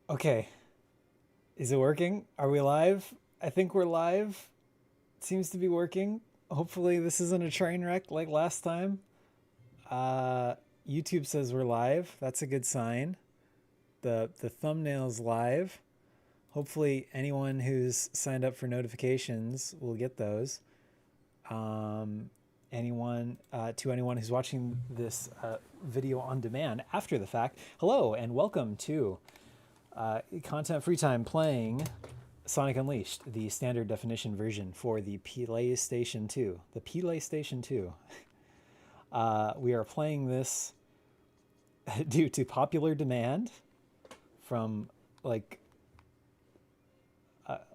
Okay, is it working? Are we live? I think we're live. It seems to be working. Hopefully this isn't a train wreck like last time. Uh, YouTube says we're live. That's a good sign. The thumbnail's live. Hopefully anyone who's signed up for notifications will get those. Um, anyone who's watching this video on demand after the fact, hello and welcome to Content Free Time playing Sonic Unleashed, the standard definition version for the PlayStation 2. The PlayStation 2. We are playing this due to popular demand from like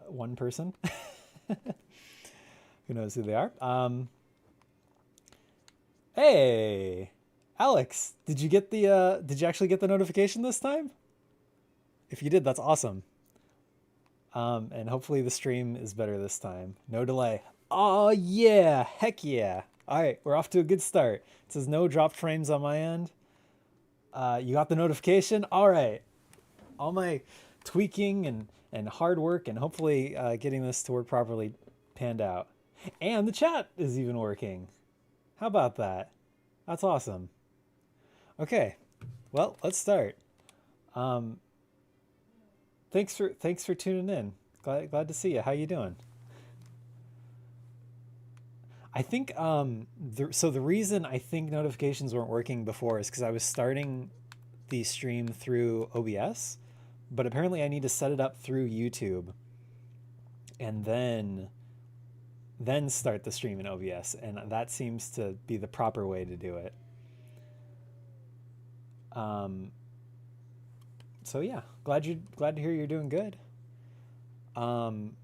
one person. Who knows who they are? Hey, Alex, did you get the? Did you actually get the notification this time? If you did, that's awesome. And hopefully the stream is better this time. No delay. Oh yeah, heck yeah. All right, we're off to a good start. It says no dropped frames on my end. You got the notification? All right. All my tweaking and hard work and hopefully getting this to work properly panned out. And the chat is even working. How about that? That's awesome. Okay, well, let's start. Um, thanks for tuning in. Glad to see you. How you doing? I think so the reason I think notifications weren't working before is because I was starting the stream through OBS, but apparently I need to set it up through YouTube and then start the stream in OBS, and that seems to be the proper way to do it. Um, so yeah, glad to hear you're doing good. Um,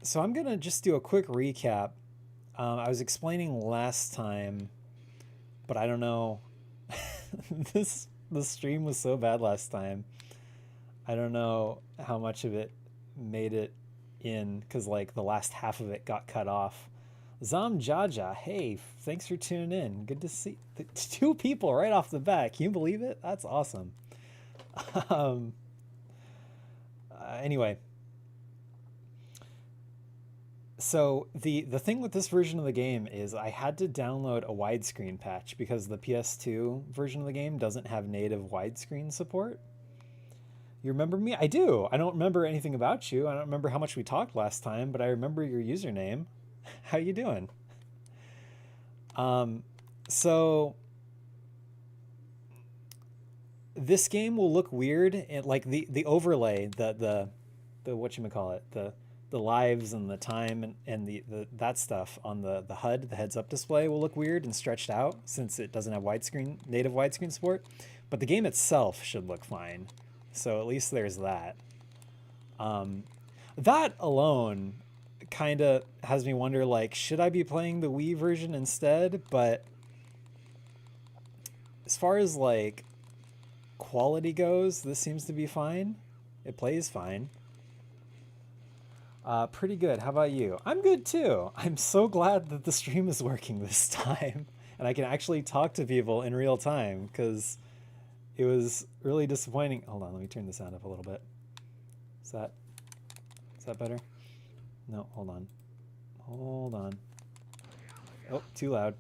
so I'm gonna just do a quick recap. I was explaining last time, but I don't know. The stream was so bad last time. I don't know how much of it made it in because like the last half of it got cut off. Zam Jaja, hey, thanks for tuning in. Good to see two people right off the bat. Can you believe it? That's awesome. Um, anyway, so the thing with this version of the game is I had to download a widescreen patch because the PS2 version of the game doesn't have native widescreen support. You remember me? I do. I don't remember anything about you. I don't remember how much we talked last time, but I remember your username. How you doing? Um, so this game will look weird and like the overlay, the whatchamacallit, the lives and the time and the that stuff on the HUD, the heads up display will look weird and stretched out since it doesn't have native widescreen support. But the game itself should look fine. So at least there's that. Um, that alone kind of has me wonder like, should I be playing the Wii version instead? But as far as like quality goes, this seems to be fine. It plays fine. Pretty good. How about you? I'm good too. I'm so glad that the stream is working this time and I can actually talk to people in real time because it was really disappointing. Hold on, let me turn the sound up a little bit. Is that better? No, hold on. Hold on. Oh, too loud.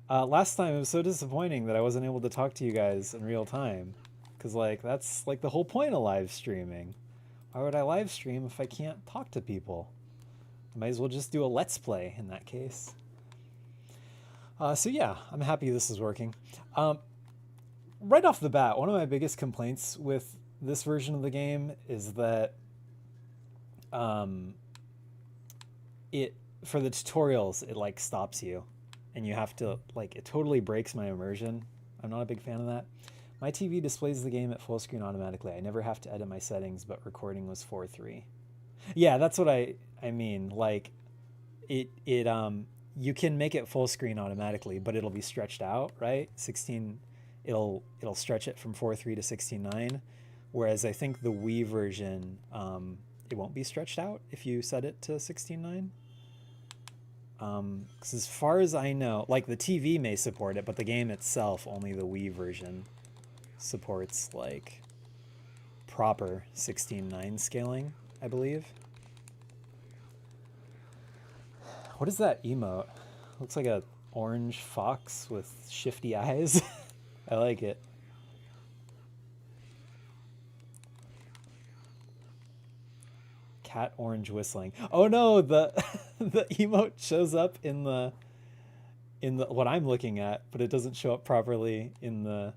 Last time it was so disappointing that I wasn't able to talk to you guys in real time. Because, like, that's like the whole point of live streaming. Why would I live stream if I can't talk to people? I might as well just do a let's play in that case. So yeah, I'm happy this is working. Right off the bat, one of my biggest complaints with this version of the game is that it for the tutorials it like stops you and you have to like it totally breaks my immersion. I'm not a big fan of that. My TV displays the game at full screen automatically. I never have to edit my settings, but recording was 4:3. Yeah, that's what I mean. Like it you can make it full screen automatically, but it'll be stretched out, right? 16 it'll stretch it from 4:3 to 16:9, whereas I think the Wii version it won't be stretched out if you set it to 16:9. Because as far as I know, like the TV may support it, but the game itself, only the Wii version supports like proper 16:9 scaling, I believe. What is that emote? Looks like a orange fox with shifty eyes. I like it. Cat orange whistling. Oh no, the the emote shows up in the what I'm looking at, but it doesn't show up properly in the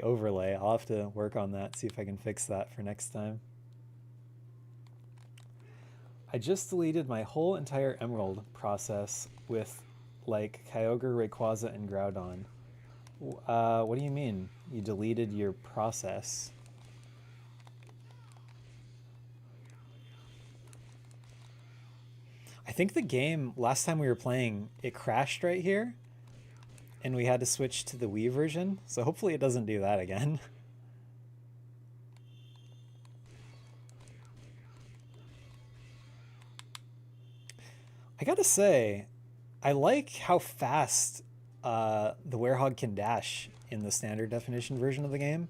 overlay. I'll have to work on that, see if I can fix that for next time. I just deleted my whole entire Emerald process with like Kyogre, Rayquaza, and Groudon. What do you mean? You deleted your process? I think the game, last time we were playing, it crashed right here, and we had to switch to the Wii version, so hopefully it doesn't do that again. I gotta say, I like how fast the Werehog can dash in the standard definition version of the game.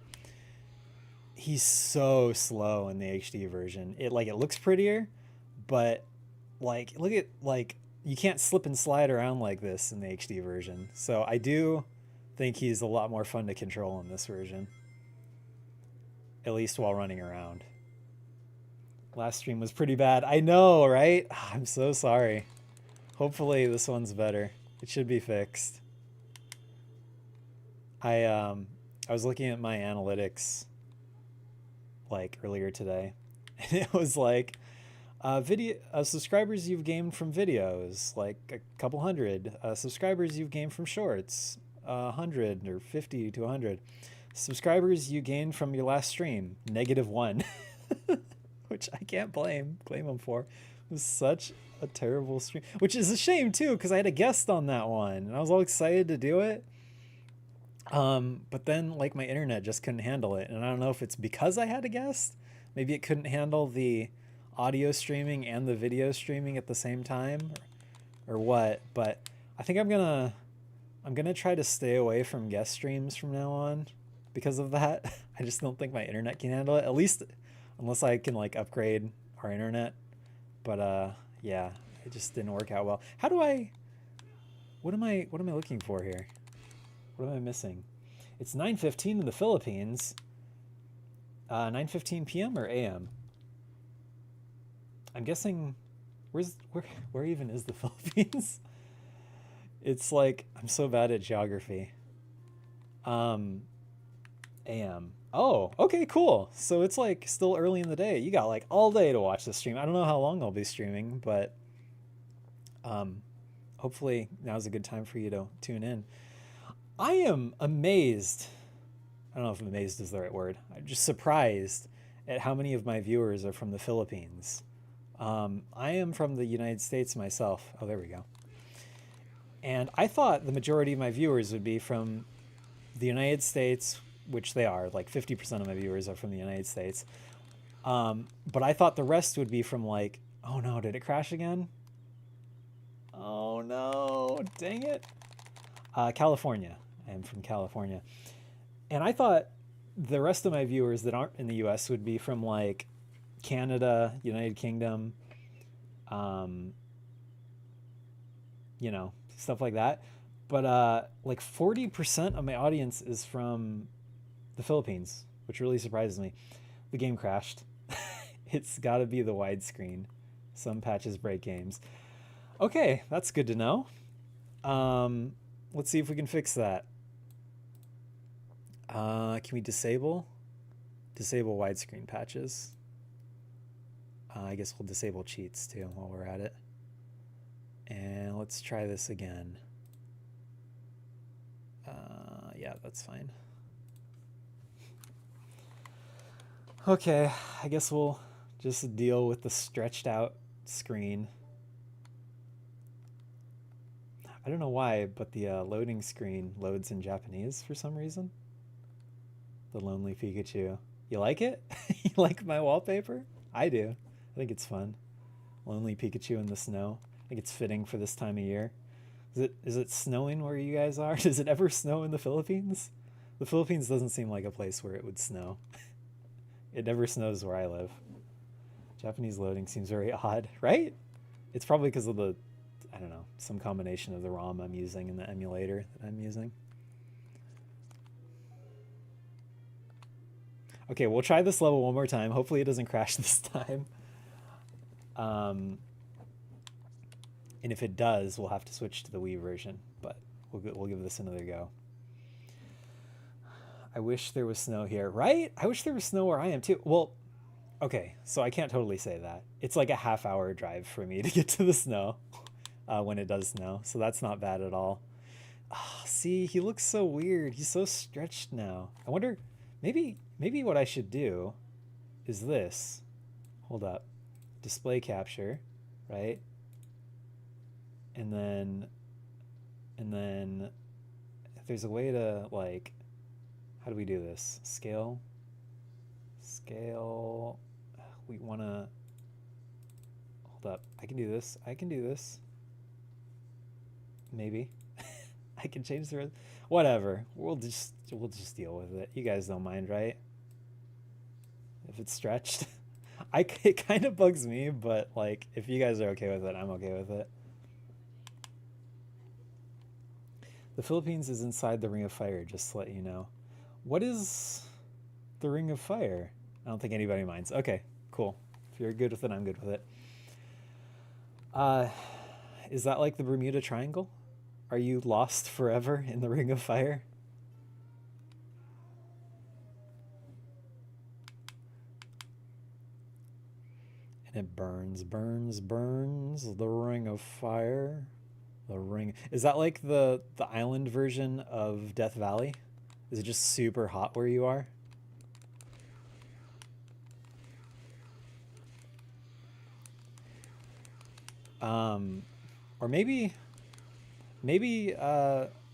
He's so slow in the HD version. It looks prettier, but like look at like you can't slip and slide around like this in the HD version. So I do think he's a lot more fun to control in this version, at least while running around. Last stream was pretty bad. I know, right? I'm so sorry. Hopefully this one's better. It should be fixed. I was looking at my analytics like earlier today, and it was like video subscribers you've gained from videos, like a couple hundred. Subscribers you've gained from shorts, 100 or 50 to 100. Subscribers you gained from your last stream, -1, which I can't blame them for. It was such a terrible stream, which is a shame too, because I had a guest on that one, and I was all excited to do it. But then like my internet just couldn't handle it, and I don't know if it's because I had a guest. Maybe it couldn't handle the audio streaming and the video streaming at the same time, or what. But I think I'm gonna try to stay away from guest streams from now on because of that. I just don't think my internet can handle it, at least unless I can like upgrade our internet. But yeah, it just didn't work out well. How do I what am I looking for here? What am I missing? It's 9:15 in the Philippines. 9:15 p.m. or a.m.? I'm guessing where even is the Philippines? It's like I'm so bad at geography. AM. Oh, okay, cool. So it's like still early in the day. You got like all day to watch the stream. I don't know how long I'll be streaming, but hopefully now's a good time for you to tune in. I am amazed. I don't know if amazed is the right word. I'm just surprised at how many of my viewers are from the Philippines. I am from the United States myself. Oh, there we go. And I thought the majority of my viewers would be from the United States, which they are. Like 50% of my viewers are from the United States. But I thought the rest would be from like, oh no, did it crash again? Oh no, dang it. California. I'm from California. And I thought the rest of my viewers that aren't in the US would be from like Canada, United Kingdom, you know, stuff like that. But like 40% of my audience is from the Philippines, which really surprises me. The game crashed. It's got to be the widescreen. Some patches break games. Okay, that's good to know. Let's see if we can fix that. Can we disable widescreen patches? I guess we'll disable cheats too while we're at it. And let's try this again. Yeah, that's fine. Okay, I guess we'll just deal with the stretched out screen. I don't know why, but the loading screen loads in Japanese for some reason. The Lonely Pikachu. You like it? You like my wallpaper? I do. I think it's fun. Lonely Pikachu in the snow. I think it's fitting for this time of year. Is it snowing where you guys are? Does it ever snow in the Philippines? The Philippines doesn't seem like a place where it would snow. It never snows where I live. Japanese loading seems very odd, right? It's probably because of the, I don't know, some combination of the ROM I'm using and the emulator that I'm using. Okay, we'll try this level one more time. Hopefully it doesn't crash this time. And if it does, we'll have to switch to the Wii version, but we'll give this another go. I wish there was snow here, right? I wish there was snow where I am too. Well, okay, so I can't totally say that. It's like a half-hour drive for me to get to the snow when it does snow, so that's not bad at all. Oh, see, he looks so weird. He's so stretched now. I wonder, maybe what I should do is this. Hold up. Display capture, right? And then if there's a way to, like, how do we do this? Scale. We want to, hold up. I can do this. Maybe. I can change the, whatever. We'll just deal with it. You guys don't mind, right? If it's stretched. It kind of bugs me, but like, if you guys are okay with it, I'm okay with it. The Philippines is inside the Ring of Fire, just to let you know. What is the Ring of Fire? I don't think anybody minds. Okay, cool. If you're good with it, I'm good with it. Is that like the Bermuda Triangle? Are you lost forever in the Ring of Fire? And it burns, the Ring of Fire. The ring. Is that like the island version of Death Valley? Is it just super hot where you are? Or maybe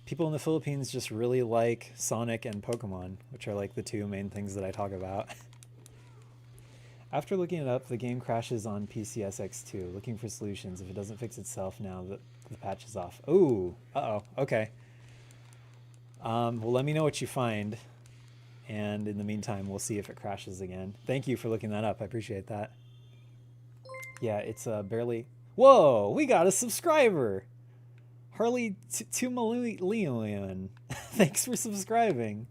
people in the Philippines just really like Sonic and Pokemon, which are like the two main things that I talk about. After looking it up, the game crashes on PCSX2. Looking for solutions. If it doesn't fix itself now that the patch is off. Ooh, uh-oh, okay. Well, let me know what you find. And in the meantime, we'll see if it crashes again. Thank you for looking that up. I appreciate that. Yeah, it's barely... Whoa, we got a subscriber! Harley Tumaleon. Thanks for subscribing.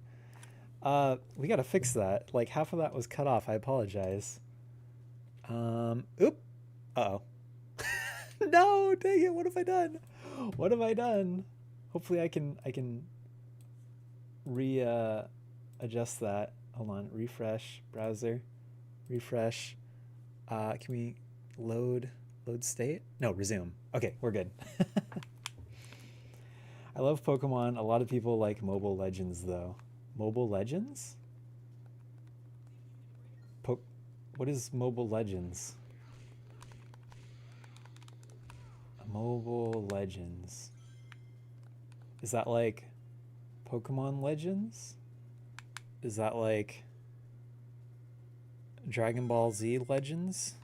We gotta fix that. Like, half of that was cut off. I apologize. Oop. Uh-oh. No, dang it. What have I done? What have I done? Hopefully I can adjust that. Hold on. Refresh browser. Refresh. Can we load state? No, resume. Okay, we're good. I love Pokemon. A lot of people like Mobile Legends though. Mobile Legends? What is Mobile Legends? Mobile Legends. Is that like Pokemon Legends? Is that like Dragon Ball Z Legends?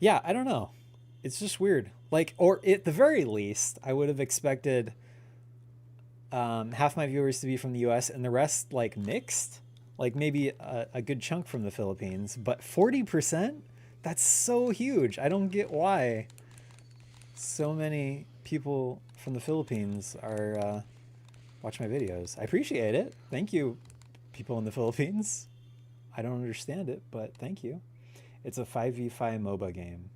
Yeah, I don't know. It's just weird. Like, or at the very least, I would have expected half my viewers to be from the US and the rest like mixed, like maybe a good chunk from the Philippines, but 40%? That's so huge. I don't get why so many people from the Philippines are watch my videos. I appreciate it. Thank you, people in the Philippines. I don't understand it, but thank you. It's a 5v5 MOBA game.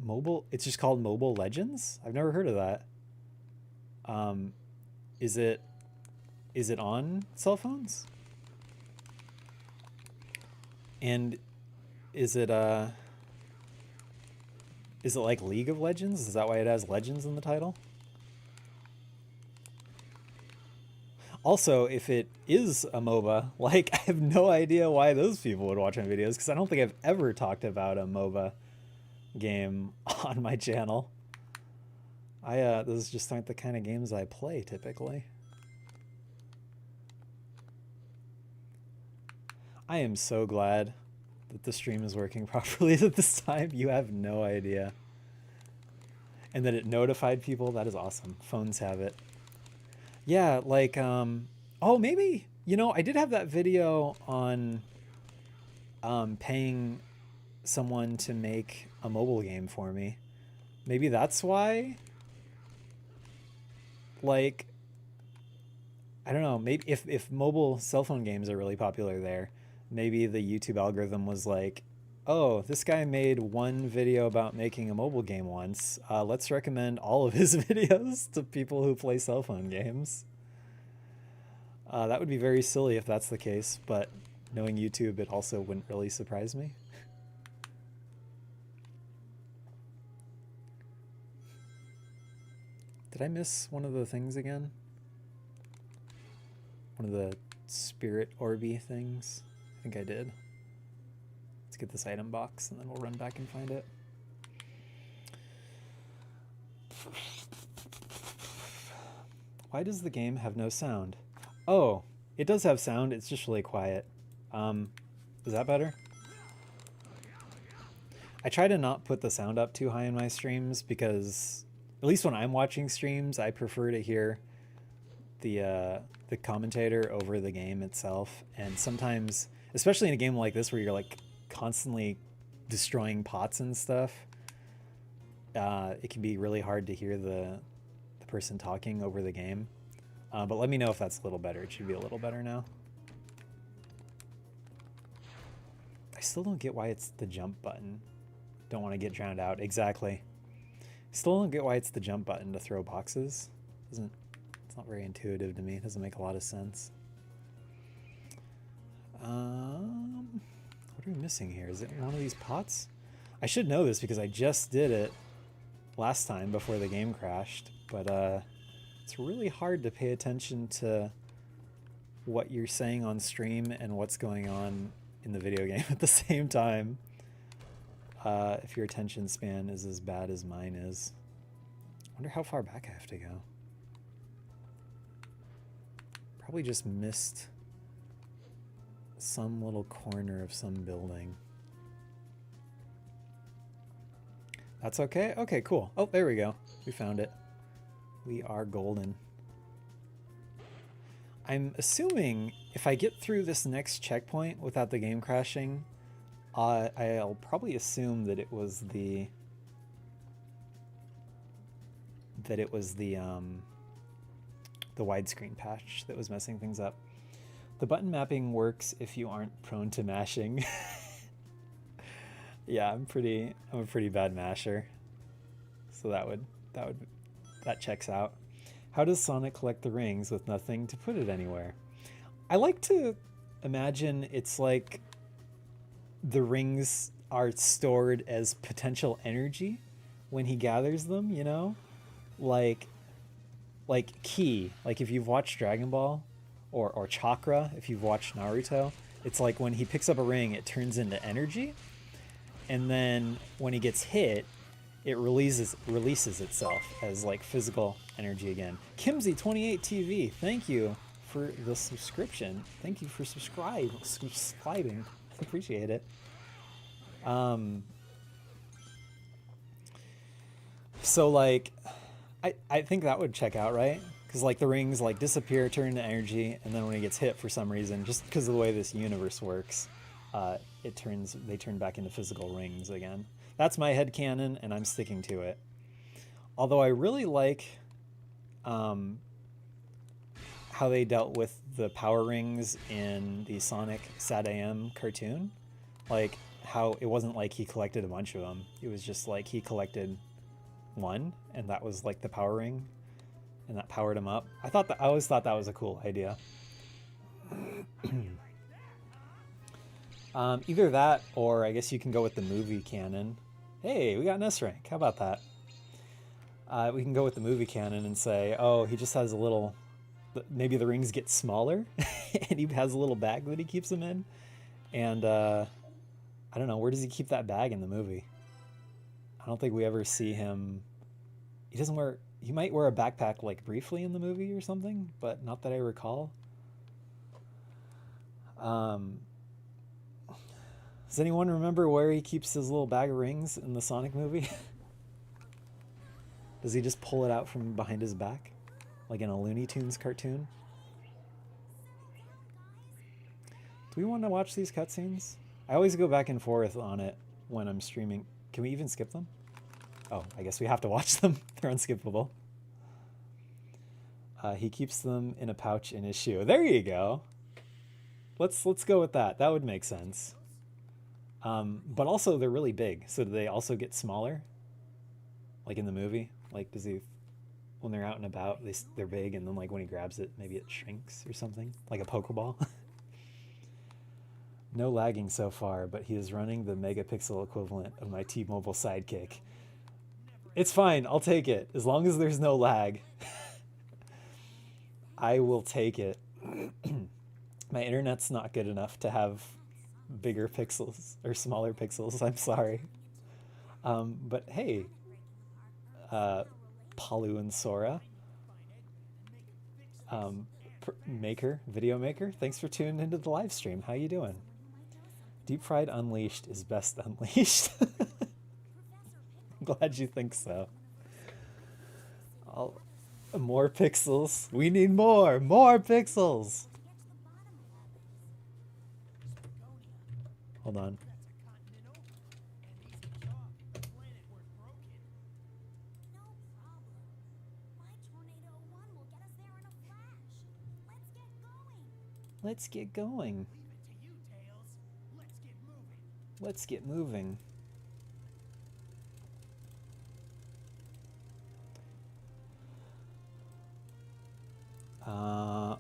Mobile, it's just called Mobile Legends? I've never heard of that. Is it on cell phones? And is it like League of Legends? Is that why it has Legends in the title? Also, if it is a MOBA, like, I have no idea why those people would watch my videos, because I don't think I've ever talked about a MOBA game on my channel. Those just aren't the kind of games I play typically. I am so glad that the stream is working properly at this time. You have no idea. and that it notified people. That is awesome. Phones have it. Yeah, like oh, maybe, I did have that video on paying someone to make a mobile game for me. Maybe that's why, like, I don't know, maybe if mobile cell phone games are really popular there, maybe the YouTube algorithm was like, oh, this guy made one video about making a mobile game once. Let's recommend all of his videos to people who play cell phone games. That would be very silly if that's the case, but knowing YouTube, it also wouldn't really surprise me. Did I miss one of the things again? One of the spirit orby things? I think I did. Let's get this item box and then we'll run back and find it. Why does the game have no sound? Oh, it does have sound. It's just really quiet. Is that better? I try to not put the sound up too high in my streams because, at least when I'm watching streams, I prefer to hear the commentator over the game itself. And sometimes, especially in a game like this where you're like constantly destroying pots and stuff, it can be really hard to hear the person talking over the game. But let me know if that's a little better. It should be a little better now. I still don't get why it's the jump button. Don't want to get drowned out. Exactly. Still don't get why it's the jump button to throw boxes. It's not very intuitive to me. It doesn't make a lot of sense. What are we missing here? Is it one of these pots? I should know this because I just did it last time before the game crashed, but it's really hard to pay attention to what you're saying on stream and what's going on in the video game at the same time. If your attention span is as bad as mine is. I wonder how far back I have to go. Probably just missed some little corner of some building. That's okay? Okay, cool. Oh, there we go. We found it. We are golden. I'm assuming if I get through this next checkpoint without the game crashing, I'll probably assume that it was the widescreen patch that was messing things up. The button mapping works if you aren't prone to mashing. Yeah, I'm a pretty bad masher. So that checks out. How does Sonic collect the rings with nothing to put it anywhere? I like to imagine it's like the rings are stored as potential energy when he gathers them, you know? Like ki, like if you've watched Dragon Ball, or chakra if you've watched Naruto, it's like when he picks up a ring, it turns into energy, and then when he gets hit, it releases itself as like physical energy again. Kimsey28 TV, thank you for the subscription. Thank you for subscribing. I appreciate it. So like, I think that would check out, right? Because like the rings like disappear, turn into energy, and then when he gets hit for some reason, just because of the way this universe works, they turn back into physical rings again. That's my headcanon, and I'm sticking to it. Although I really like how they dealt with the power rings in the Sonic Sad AM cartoon. Like how it wasn't like he collected a bunch of them. It was just like he collected one, and that was like the power ring, and that powered him up. I always thought that was a cool idea. Either that, or I guess you can go with the movie canon. Hey, we got an S rank. How about that? We can go with the movie canon and say, oh, he just has a little... Maybe the rings get smaller, and he has a little bag that he keeps them in. And, I don't know, where does he keep that bag in the movie? I don't think we ever see him... He might wear a backpack, like, briefly in the movie or something, but not that I recall. Does anyone remember where he keeps his little bag of rings in the Sonic movie? Does he just pull it out from behind his back? Like in a Looney Tunes cartoon? Do we want to watch these cutscenes? I always go back and forth on it when I'm streaming. Can we even skip them? Oh, I guess we have to watch them. They're unskippable. He keeps them in a pouch in his shoe. There you go. Let's go with that. That would make sense. But also they're really big. So do they also get smaller? Like in the movie? Like does he, when they're out and about, they're big, and then like when he grabs it, maybe it shrinks or something? Like a Pokeball? No lagging so far, but he is running the megapixel equivalent of my T-Mobile Sidekick. It's fine. I'll take it. As long as there's no lag. I will take it. My internet's not good enough to have bigger pixels or smaller pixels. I'm sorry. But hey, Palu and Sora, video maker, thanks for tuning into the live stream. How you doing? Deep fried unleashed is best unleashed. I'm glad you think so. More pixels. We need more pixels. Hold on. Let's get going. Let's get moving.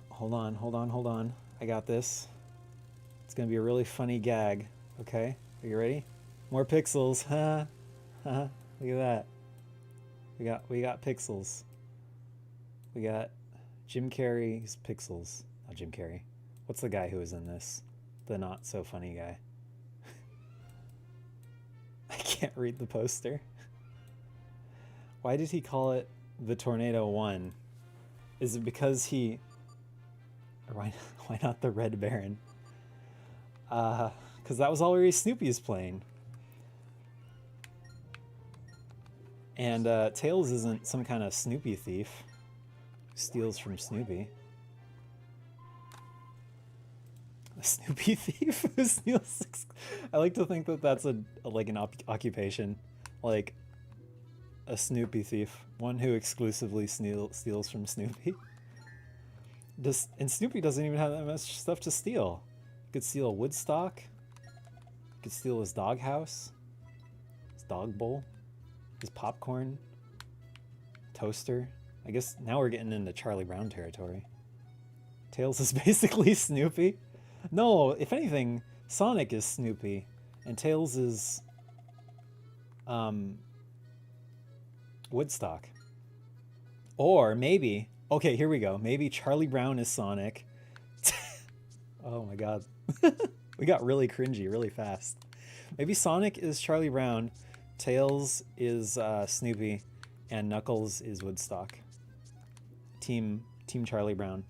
Hold on. I got this. It's gonna be a really funny gag. Okay, are you ready? More pixels, huh? Look at that. We got pixels. We got Jim Carrey's Pixels. Not Jim Carrey. What's the guy who was in this? The not so funny guy. I can't read the poster. Why did he call it the Tornado 1? Is it because he... Or why not the Red Baron? Because that was already Snoopy's playing. And Tails isn't some kind of Snoopy thief who steals from Snoopy. A Snoopy thief who steals... I like to think that that's like an occupation. Like a Snoopy thief. One who exclusively steals from Snoopy. And Snoopy doesn't even have that much stuff to steal. You could steal a Woodstock. You could steal his doghouse. His dog bowl. His popcorn. Toaster. I guess now we're getting into Charlie Brown territory. Tails is basically Snoopy. No, if anything, Sonic is Snoopy. And Tails is... Woodstock. Or maybe... Okay, here we go. Maybe Charlie Brown is Sonic. Oh my god. We got really cringy really fast. Maybe Sonic is Charlie Brown, Tails is Snoopy, and Knuckles is Woodstock. Team Charlie Brown.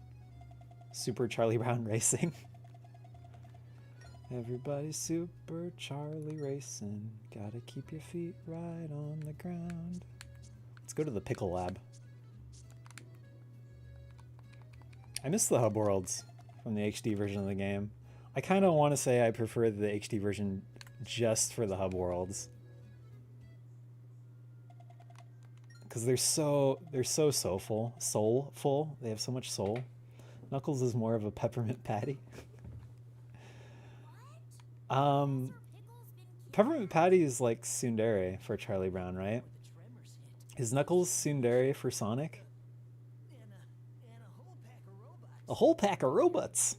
Super Charlie Brown Racing. Everybody's super Charlie racing. Gotta keep your feet right on the ground. Let's go to the Pickle Lab. I miss the hub worlds from the HD version of the game. I kind of want to say I prefer the HD version just for the hub worlds. Because they're so soulful. They have so much soul. Knuckles is more of a peppermint patty. Peppermint patty is like tsundere for Charlie Brown, right? Is Knuckles tsundere for Sonic? A whole pack of robots.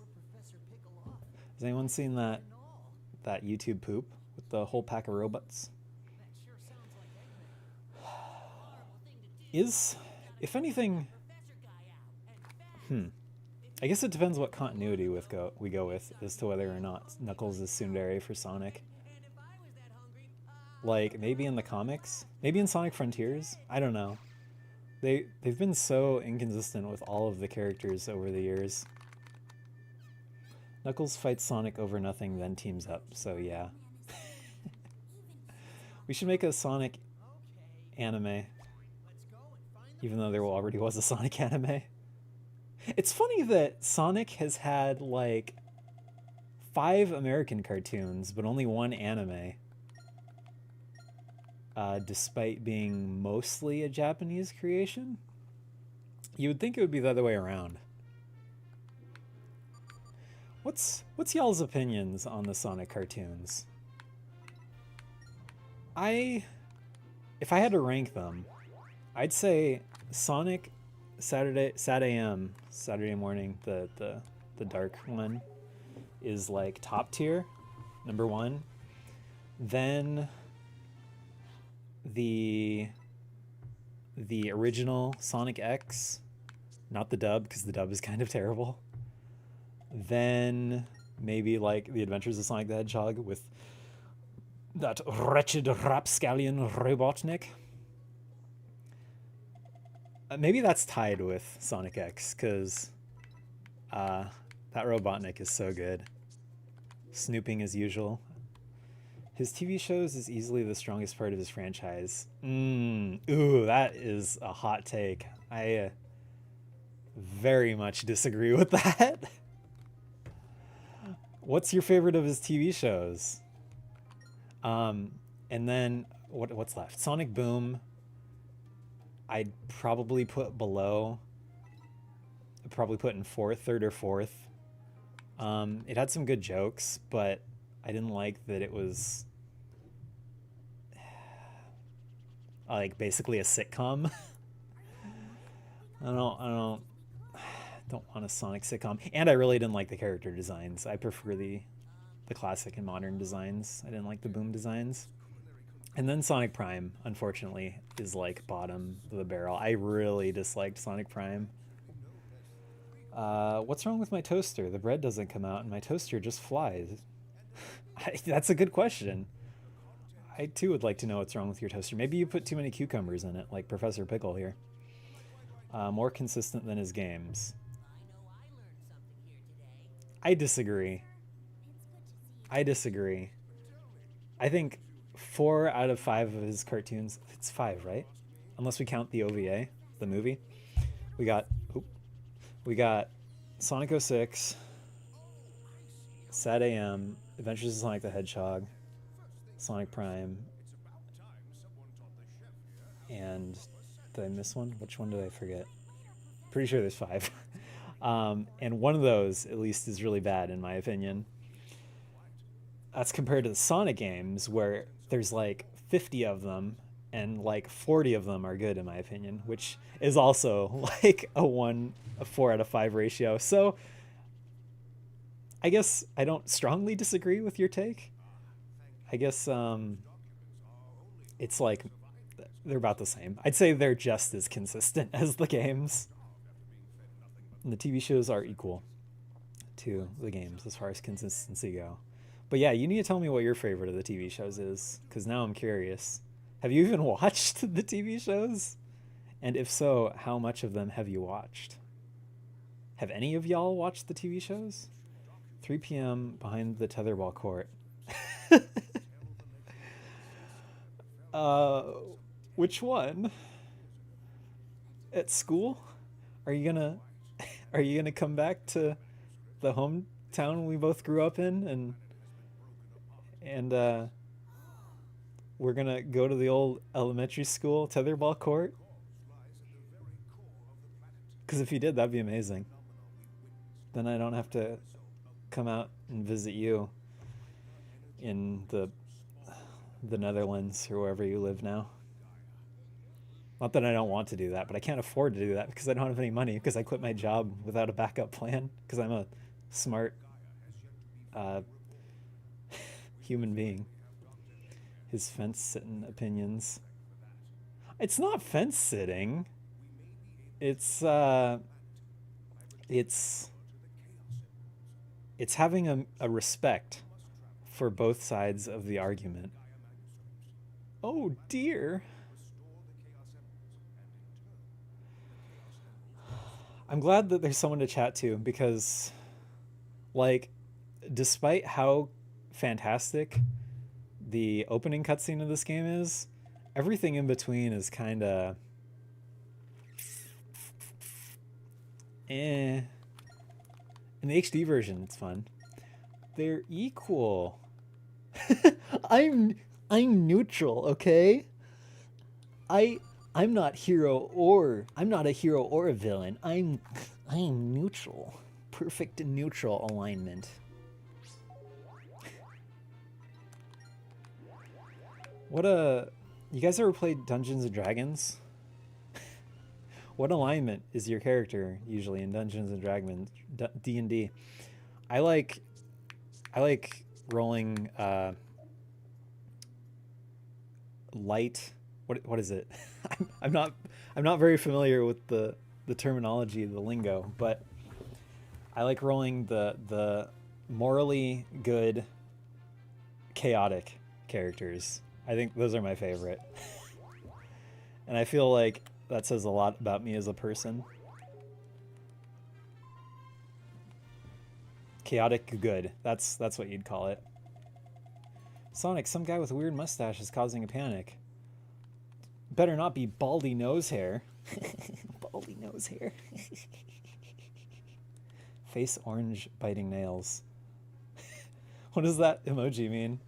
Has anyone seen that YouTube poop with the whole pack of robots? If anything, I guess it depends what continuity we go with as to whether or not Knuckles is tsundere for Sonic. Like maybe in the comics, maybe in Sonic Frontiers. I don't know. They've been so inconsistent with all of the characters over the years. Knuckles fights Sonic over nothing, then teams up. So yeah. We should make a Sonic anime. even though there already was a Sonic anime. It's funny that Sonic has had like 5 American cartoons, but only one anime, despite being mostly a Japanese creation. You would think it would be the other way around. What's y'all's opinions on the Sonic cartoons? If I had to rank them, I'd say Sonic Saturday morning, the dark one, is like top tier, number one. Then the original Sonic X, not the dub because the dub is kind of terrible. Then maybe like the Adventures of Sonic the Hedgehog with that wretched rapscallion Robotnik. Maybe that's tied with Sonic X because that Robotnik is so good. Snooping as usual. His TV shows is easily the strongest part of his franchise. Ooh, that is a hot take. I very much disagree with that. What's your favorite of his TV shows? And then what's left? Sonic Boom, I'd probably put below. I'd probably put in third or fourth. It had some good jokes, but I didn't like that it was like basically a sitcom. I don't want a Sonic sitcom. And I really didn't like the character designs. I prefer the classic and modern designs. I didn't like the Boom designs. And then Sonic Prime, unfortunately, is like bottom of the barrel. I really disliked Sonic Prime. What's wrong with my toaster? The bread doesn't come out and my toaster just flies. That's a good question. I too would like to know what's wrong with your toaster. Maybe you put too many cucumbers in it, like Professor Pickle here. More consistent than his games. I disagree. I think 4 out of 5 of his cartoons, it's 5, right? Unless we count the OVA, the movie. We got Sonic 06, Sad AM, Adventures of Sonic the Hedgehog, Sonic Prime, and did I miss one? Which one did I forget? Pretty sure there's 5. And one of those, at least, is really bad, in my opinion. That's compared to the Sonic games, where there's like 50 of them, and like 40 of them are good, in my opinion, which is also like a 4 out of 5 ratio. So I guess I don't strongly disagree with your take. I guess it's like they're about the same. I'd say they're just as consistent as the games. And the TV shows are equal to the games as far as consistency go. But yeah, you need to tell me what your favorite of the TV shows is, because now I'm curious. Have you even watched the TV shows? And if so, how much of them have you watched? Have any of y'all watched the TV shows? 3 p.m. behind the tetherball court. Which one? At school? Are you gonna come back to the hometown we both grew up in, and we're gonna go to the old elementary school tetherball court? Because if you did, that'd be amazing. Then I don't have to come out and visit you in the Netherlands or wherever you live now. Not that I don't want to do that, but I can't afford to do that because I don't have any money, because I quit my job without a backup plan, because I'm a smart human being. His fence-sitting opinions. It's not fence-sitting. It's having a respect for both sides of the argument. Oh dear. I'm glad that there's someone to chat to, because, like, despite how fantastic the opening cutscene of this game is, everything in between is kind of eh. In the HD version, it's fun. They're equal. I'm I'm neutral, okay? I I'm not I'm not a hero or a villain. I'm neutral. Perfect neutral alignment. What a You guys ever played Dungeons and Dragons? What alignment is your character usually in Dungeons and Dragons D&D? I like I like rolling light. What is it? I'm not very familiar with the terminology, the lingo, but I like rolling the morally good chaotic characters. I think those are my favorite. And I feel like that says a lot about me as a person. Chaotic good. That's what you'd call it. Sonic, some guy with a weird mustache is causing a panic. Better not be baldy nose hair. Baldy nose hair. Face orange biting nails. What does that emoji mean?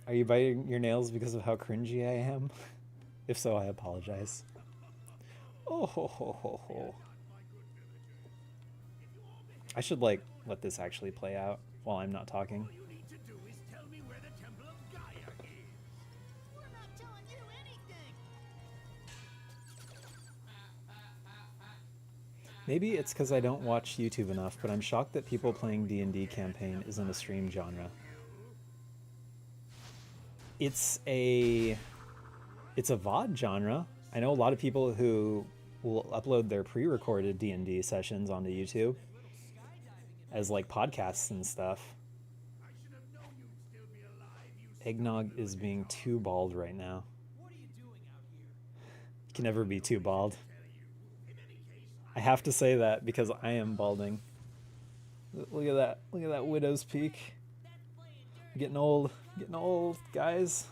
Are you biting your nails because of how cringy I am? If so, I apologize. Oh ho ho ho ho. I should like let this actually play out while I'm not talking. Maybe it's because I don't watch YouTube enough, but I'm shocked that people playing D&D campaign isn't a stream genre. It's a VOD genre. I know a lot of people who will upload their pre-recorded D&D sessions onto YouTube as like podcasts and stuff. Eggnog is being too bald right now. You can never be too bald. I have to say that because I am balding. Look at that. Look at that widow's peak. Getting old, guys.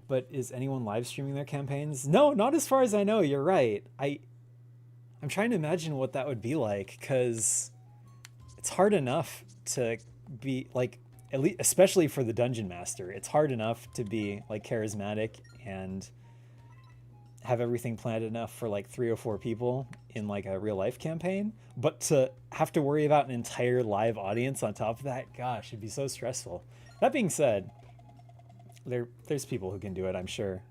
But is anyone live streaming their campaigns? No, not as far as I know. You're right. I'm trying to imagine what that would be like, because it's hard enough to be like, at least, especially for the dungeon master, it's hard enough to be like charismatic and have everything planned enough for like 3 or 4 people in like a real life campaign, but to have to worry about an entire live audience on top of that, gosh, it'd be so stressful. That being said, there's people who can do it, I'm sure.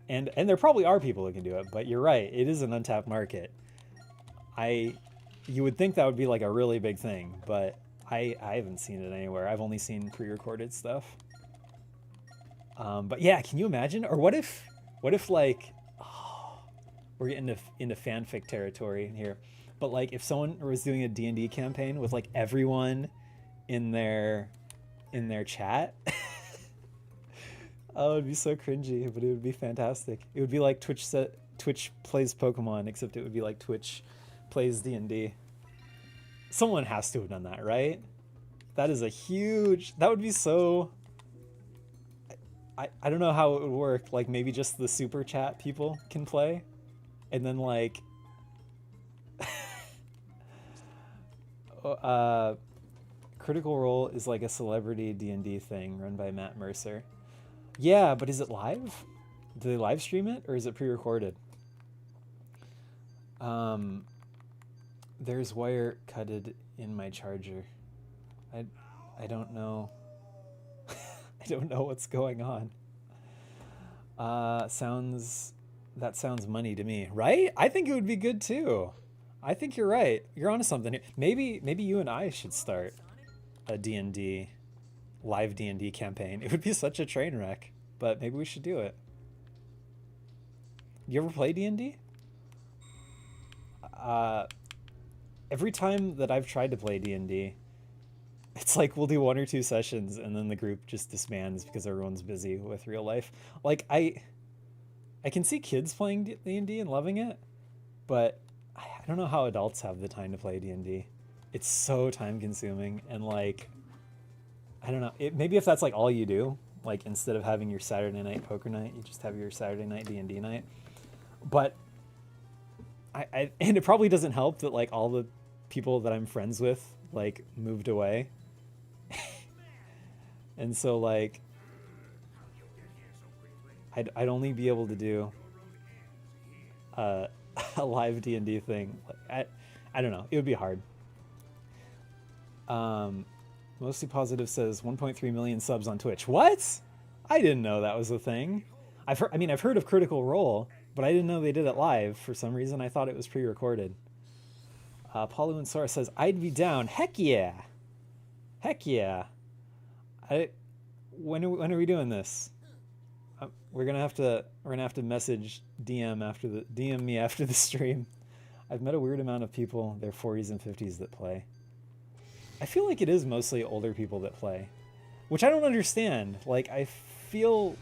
And there probably are people who can do it, but you're right, it is an untapped market. You would think that would be like a really big thing, but I haven't seen it anywhere. I've only seen pre-recorded stuff. But yeah, can you imagine? Or what if like, oh, we're getting into fanfic territory here, but like if someone was doing a D&D campaign with like everyone in their chat, oh, it'd be so cringy, but it would be fantastic. It would be like Twitch plays Pokemon, except it would be like Twitch plays D&D. Someone has to have done that, right? That would be so... I don't know how it would work. Like maybe just the super chat people can play, and then like Critical Role is like a celebrity D&D thing run by Matt Mercer. Yeah, but is it live? Do they live stream it, or is it pre-recorded? There's wire cutted in my charger. I don't know. I don't know what's going on. That sounds money to me, right? I think it would be good too. I think you're right. You're onto something here. Maybe you and I should start a D&D live D&D campaign. It would be such a train wreck, but maybe we should do it. You ever play D&D? Every time that I've tried to play D&D, it's like we'll do 1 or 2 sessions and then the group just disbands because everyone's busy with real life. Like I can see kids playing D&D and loving it, but I don't know how adults have the time to play D&D. It's so time consuming, and like I don't know. Maybe if that's like all you do, Like instead of having your Saturday night poker night, you just have your Saturday night D&D night. But and it probably doesn't help that like all the people that I'm friends with like moved away. And so like I'd only be able to do a live D&D thing. I don't know. It would be hard. Mostly Positive says 1.3 million subs on Twitch. What? I didn't know that was a thing. I've heard of Critical Role, but I didn't know they did it live. For some reason, I thought it was pre-recorded. Paulo and Sora says, I'd be down. Heck yeah. Heck yeah. When are we doing this? We're gonna have to message DM me after the stream. I've met a weird amount of people, they're 40s and 50s that play. I feel like it is mostly older people that play, which I don't understand. Like, I feel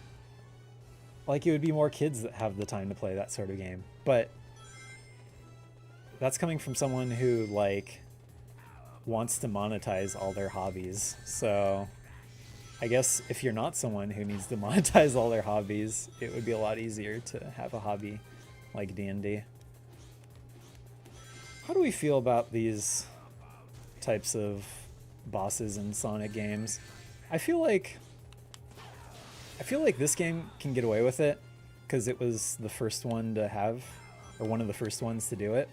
like it would be more kids that have the time to play that sort of game. But that's coming from someone who, like, wants to monetize all their hobbies. So I guess if you're not someone who needs to monetize all their hobbies, it would be a lot easier to have a hobby like D&D. How do we feel about these types of bosses in Sonic games? I feel like this game can get away with it because it was the first one to have, or one of the first ones to do it.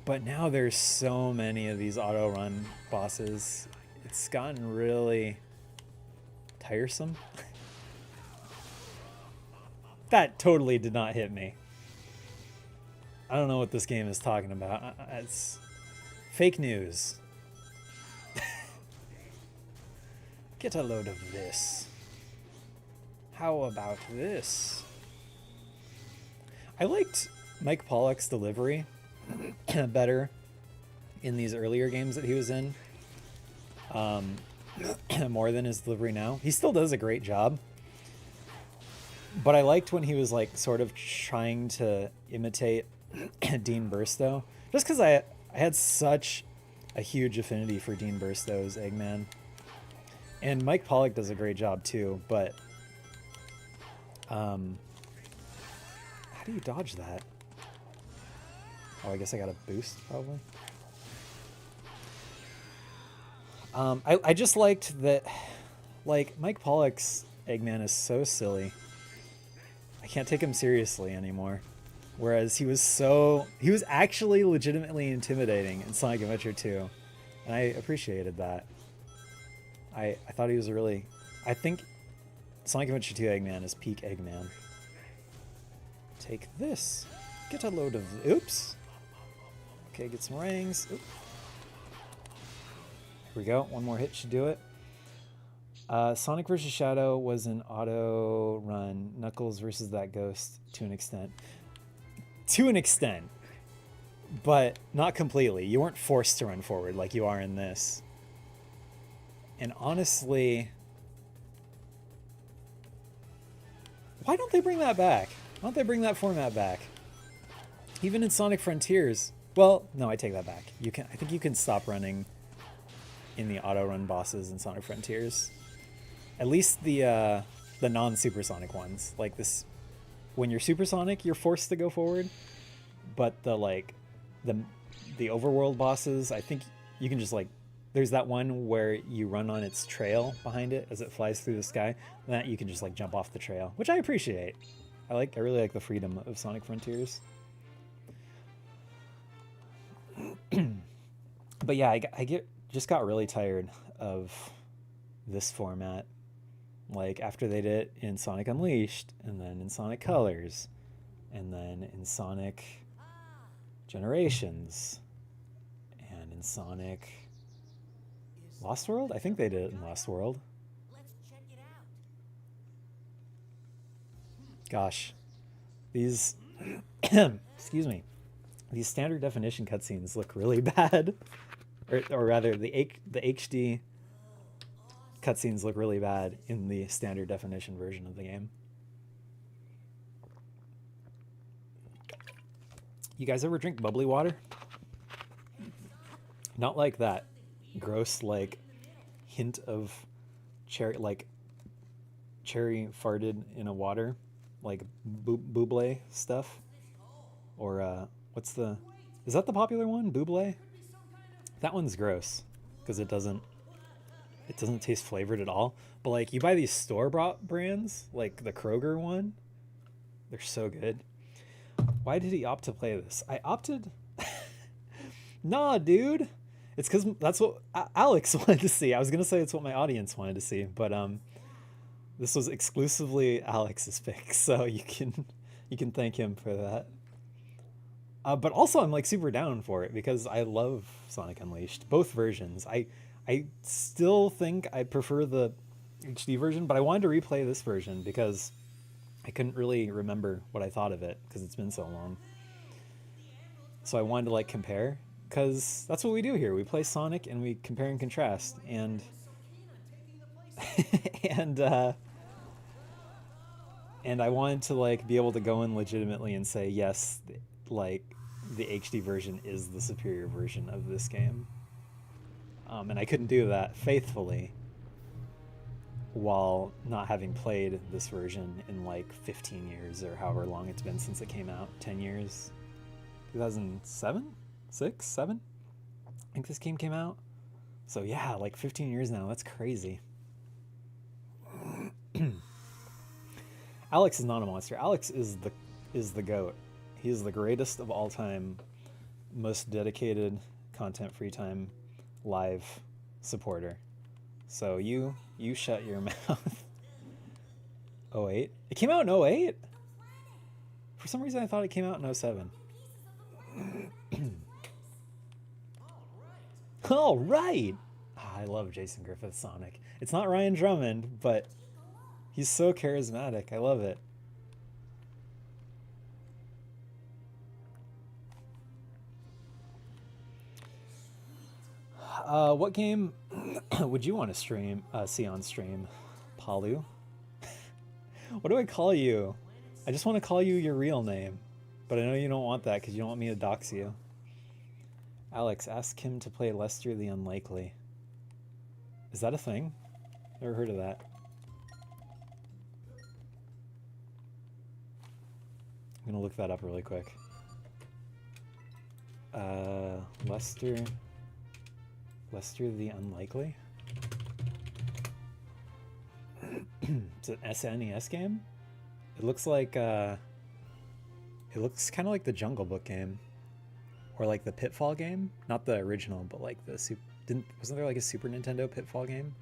But now there's so many of these auto run bosses. It's gotten really tiresome. That totally did not hit me. I don't know what this game is talking about. It's fake news. Get a load of this. How about this? I liked Mike Pollock's delivery better in these earlier games that he was in. More than his delivery now. He still does a great job. But I liked when he was like sort of trying to imitate Dean Burstow. Just because I had such a huge affinity for Dean Burstow's Eggman. And Mike Pollock does a great job too, but how do you dodge that? Oh, I guess I got a boost probably. I just liked that, like, Mike Pollock's Eggman is so silly. I can't take him seriously anymore. Whereas he was actually legitimately intimidating in Sonic Adventure 2. And I appreciated that. I thought he was I think Sonic Adventure 2 Eggman is peak Eggman. Take this. Get a load of, oops. Okay, get some rings. Oop. Here we go. One more hit should do it. Sonic vs. Shadow was an auto run. Knuckles versus that ghost to an extent. To an extent. But not completely. You weren't forced to run forward like you are in this. And honestly, why don't they bring that back? Why don't they bring that format back? Even in Sonic Frontiers. Well, no, I take that back. I think you can stop running in the auto run bosses in Sonic Frontiers. At least the non-supersonic ones. Like this, when you're supersonic, you're forced to go forward. But the overworld bosses, I think you can just like, there's that one where you run on its trail behind it as it flies through the sky. And that you can just like jump off the trail, which I appreciate. I really like the freedom of Sonic Frontiers. But yeah, I just got really tired of this format. Like after they did it in Sonic Unleashed, and then in Sonic Colors, and then in Sonic Generations, and in Sonic Lost World? I think they did it in Lost World. Gosh, these excuse me, these standard definition cutscenes look really bad, or rather, the HD cutscenes look really bad in the standard definition version of the game. You guys ever drink bubbly water? Not like that gross like hint of cherry, like cherry farted in a water, like buble stuff, or what's the? Is that the popular one? Buble. That one's gross because it doesn't taste flavored at all. But like you buy these store bought brands, like the Kroger one, they're so good. Why did he opt to play this? I opted. Nah, dude. It's because that's what Alex wanted to see. I was gonna say it's what my audience wanted to see, but this was exclusively Alex's pick, so you can thank him for that. But also, I'm like super down for it because I love Sonic Unleashed, both versions. I still think I prefer the HD version, but I wanted to replay this version because I couldn't really remember what I thought of it because it's been so long. So I wanted to like compare because that's what we do here. We play Sonic and we compare and contrast, and and and I wanted to like be able to go in legitimately and say yes, like the HD version is the superior version of this game. And I couldn't do that faithfully while not having played this version in like 15 years or however long it's been since it came out. 10 years. 2007? 6? 7? I think this game came out. So yeah, like 15 years now. That's crazy. Alex is not a monster. Alex is the GOAT. He is the greatest of all time, most dedicated content free time live supporter. So you shut your mouth. 08? It came out in 08? For some reason I thought it came out in 07. All right. Oh, I love Jason Griffith's Sonic. It's not Ryan Drummond, but he's so charismatic. I love it. What game would you want to see on stream, Palu? What do I call you? I just want to call you your real name, but I know you don't want that because you don't want me to dox you. Alex, ask him to play Lester the Unlikely. Is that a thing? Never heard of that. I'm gonna look that up really quick. Lester the Unlikely? It's an SNES game? It looks like, it looks kind of like the Jungle Book game. Or like the Pitfall game? Not the original, but like the wasn't there like a Super Nintendo Pitfall game?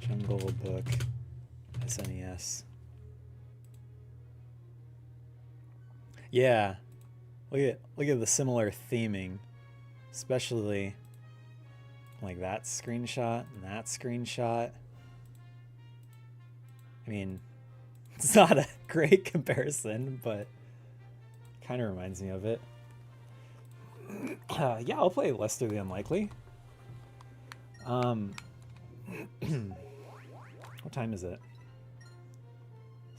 Jungle Book SNES. Yeah. Look at the similar theming. Especially like that screenshot and that screenshot. I mean, it's not a great comparison, but kind of reminds me of it. Yeah, I'll play Lester the Unlikely. What time is it?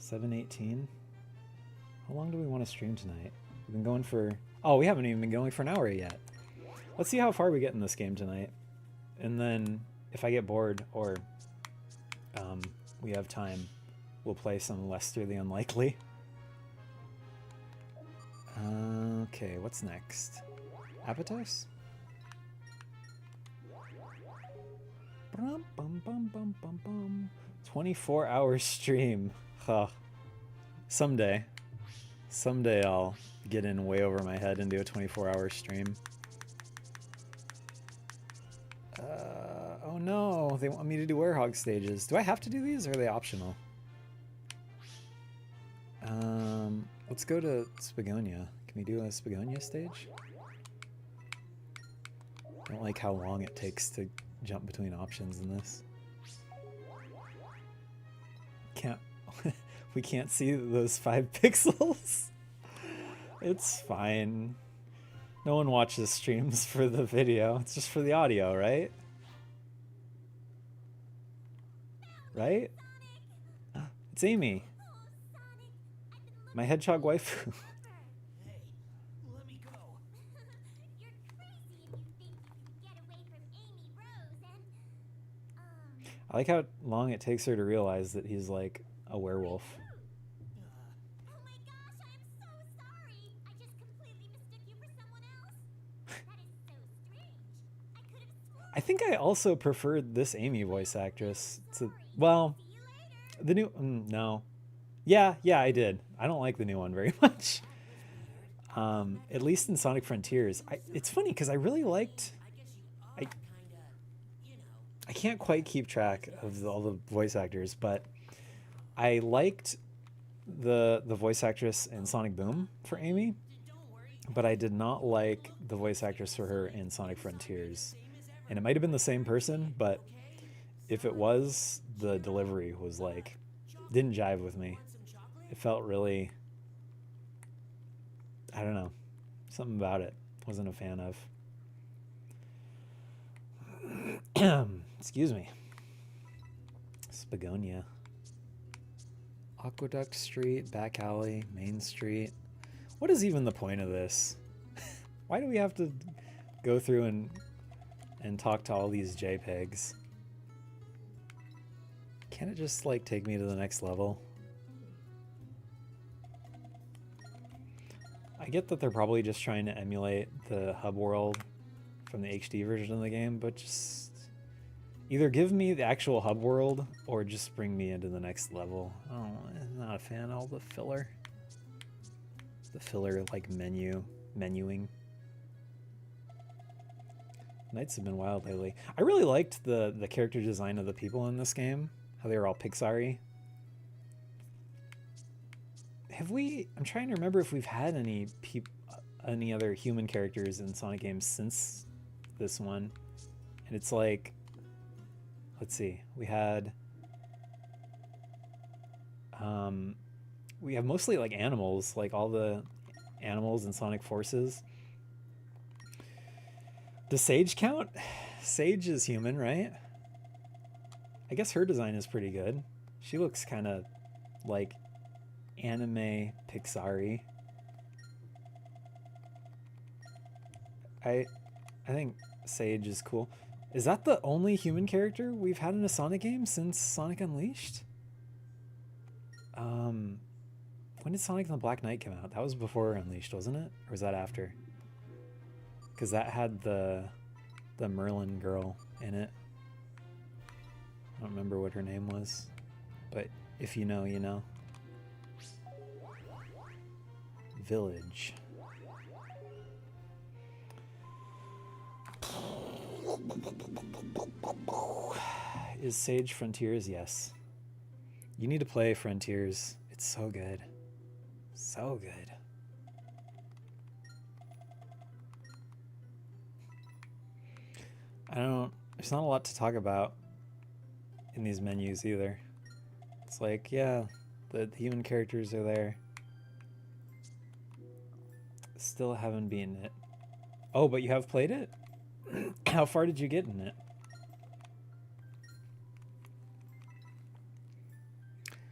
7:18. How long do we want to stream tonight? We've been going for... Oh, we haven't even been going for an hour yet. Let's see how far we get in this game tonight. And then if I get bored or we have time, we'll play some Lester the Unlikely. Okay, what's next? Apotos? 24-hour stream. Huh. Someday I'll get in way over my head and do a 24-hour stream. Oh no, they want me to do Werehog stages. Do I have to do these or are they optional? Let's go to Spagonia. Can we do a Spagonia stage? I don't like how long it takes to jump between options in this. We can't see those 5 pixels. It's fine. No one watches streams for the video. It's just for the audio, right? Right? It's Amy. My hedgehog waifu. I like how long it takes her to realize that he's like a werewolf. Oh my gosh, I am so sorry. I just completely mistook you for someone else. That is so strange. I could have sworn. I think I also preferred this Amy voice actress to, Sorry. well, See you later. the new, no. Yeah, I did. I don't like the new one very much. At least in Sonic Frontiers. It's funny because I really liked, I, I can't quite keep track of all the voice actors, but I liked the voice actress in Sonic Boom for Amy, but I did not like the voice actress for her in Sonic Frontiers. And it might have been the same person, but if it was, the delivery was like, didn't jive with me. It felt really, I don't know, something about it wasn't a fan of. Excuse me. Spagonia. Aqueduct Street, back alley, Main Street. What is even the point of this? Why do we have to go through and talk to all these JPEGs? Can't it just like take me to the next level? I get that they're probably just trying to emulate the hub world from the HD version of the game, but just either give me the actual hub world or just bring me into the next level. Oh, I'm not a fan of all the filler. The filler like menuing. Nights have been wild lately. I really liked the character design of the people in this game. How they were all Pixar-y. Have we? I'm trying to remember if we've had any other human characters in Sonic games since this one. And it's like, let's see, we have mostly like animals, like all the animals in Sonic Forces. Does Sage count? Sage is human, right? I guess her design is pretty good. She looks kind of like anime Pixar-y. I think Sage is cool. Is that the only human character we've had in a Sonic game since Sonic Unleashed? When did Sonic and the Black Knight come out? That was before Unleashed, wasn't it? Or was that after? Because that had the Merlin girl in it. I don't remember what her name was, but if you know, you know. Village. Is Sage Frontiers? Yes. You need to play Frontiers. It's so good. So good. There's not a lot to talk about in these menus either. It's like, yeah, the human characters are there. Still haven't beaten it. Oh, but you have played it? How far did you get in it?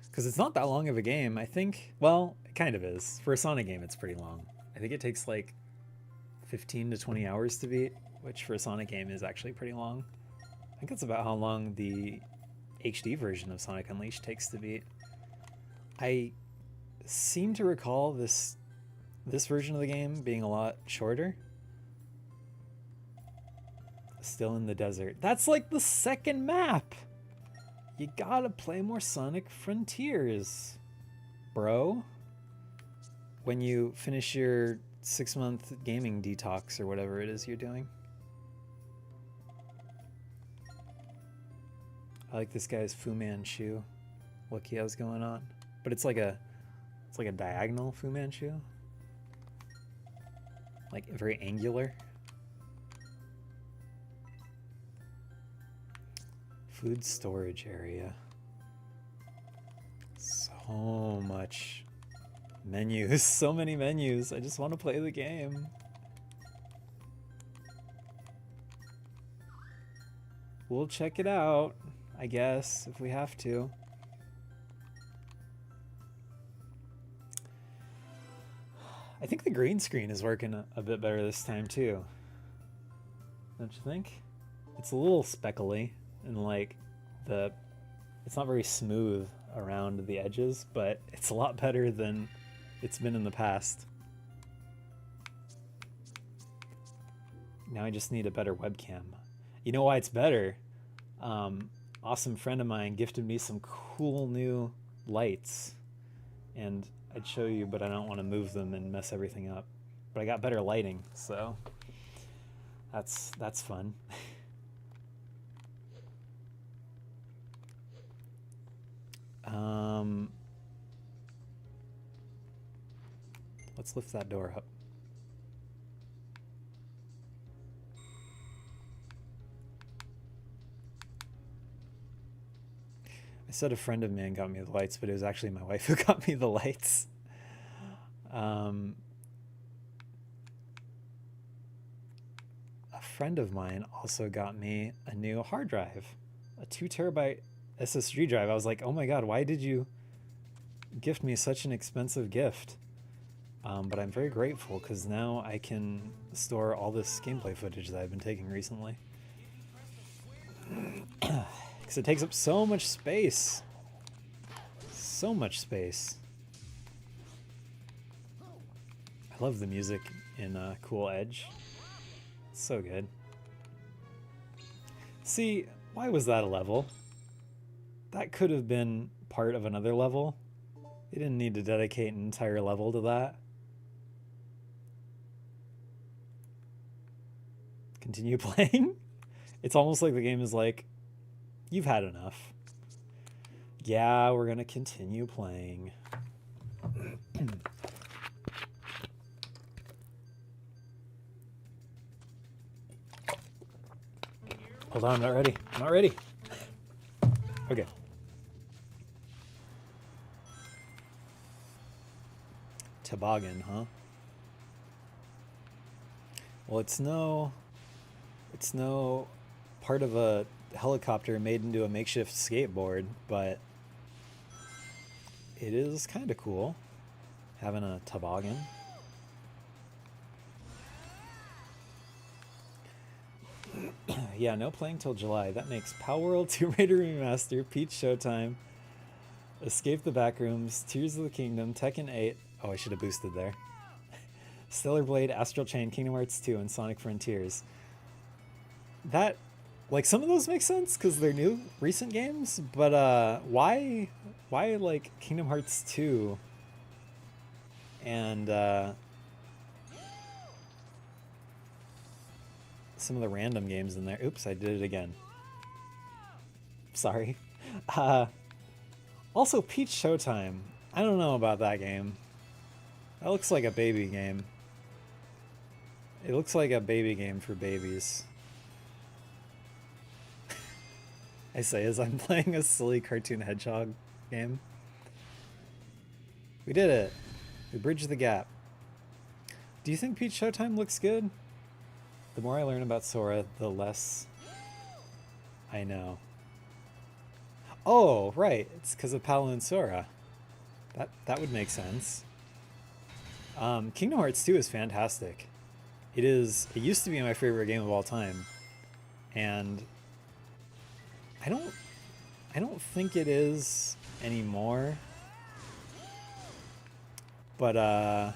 Because it's not that long of a game. I think, well, it kind of is. For a Sonic game, it's pretty long. I think it takes like 15 to 20 hours to beat, which for a Sonic game is actually pretty long. I think that's about how long the HD version of Sonic Unleashed takes to beat. I seem to recall this version of the game being a lot shorter. Still in the desert. That's like the second map. You gotta play more Sonic Frontiers, bro. When you finish your 6-month gaming detox or whatever it is you're doing. I like this guy's Fu Manchu look he has going on, but it's like a diagonal Fu Manchu, like very angular. Food storage area. So much menus, so many menus. I just want to play the game. We'll check it out, I guess, if we have to. I think the green screen is working a bit better this time too. Don't you think? It's a little speckly and like the it's not very smooth around the edges, but it's a lot better than it's been in the past. Now I just need a better webcam. You know why it's better? Awesome friend of mine gifted me some cool new lights, and I'd show you, but I don't want to move them and mess everything up. But I got better lighting, so that's fun. Let's lift that door up. I said a friend of mine got me the lights, but it was actually my wife who got me the lights. A friend of mine also got me a new hard drive, a 2 terabyte SSD drive. I was like, oh my god, why did you gift me such an expensive gift? But I'm very grateful because now I can store all this gameplay footage that I've been taking recently. Because it takes up so much space. So much space. I love the music in Cool Edge. It's so good. See, why was that a level? That could have been part of another level. They didn't need to dedicate an entire level to that. Continue playing? It's almost like the game is like, you've had enough. Yeah, we're gonna continue playing. Hold on, I'm not ready. I'm not ready. Okay. Toboggan, huh? Well, it's no part of a helicopter made into a makeshift skateboard, but it is kind of cool having a toboggan. Yeah, no playing till July. That makes Power World, Tomb Raider Remaster, Peach Showtime, Escape the Backrooms, Tears of the Kingdom, Tekken 8. Oh, I should have boosted there. Stellar Blade, Astral Chain, Kingdom Hearts 2, and Sonic Frontiers. That, like, some of those make sense because they're new, recent games, but why like Kingdom Hearts 2 and some of the random games in there? Oops, I did it again. Sorry. Also, Peach Showtime. I don't know about that game. That looks like a baby game. It looks like a baby game for babies. I say as I'm playing a silly cartoon hedgehog game. We did it. We bridged the gap. Do you think Peach Showtime looks good? The more I learn about Sora, the less I know. Oh, right. It's because of Palu and Sora. That would make sense. Kingdom Hearts 2 is fantastic. It used to be my favorite game of all time. And I don't think it is anymore. But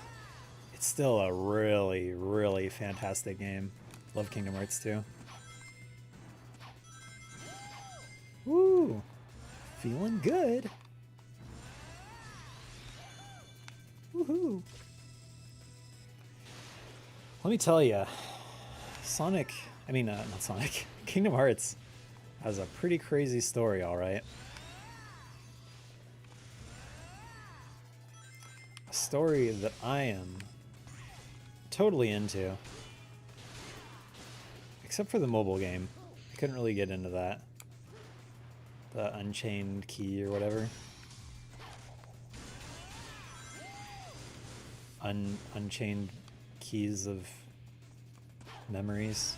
it's still a really, really fantastic game. Love Kingdom Hearts 2. Woo! Feeling good. Woohoo! Let me tell you, not Sonic, Kingdom Hearts has a pretty crazy story, all right. A story that I am totally into. Except for the mobile game. I couldn't really get into that. The Unchained Key or whatever. Unchained Keys of Memories.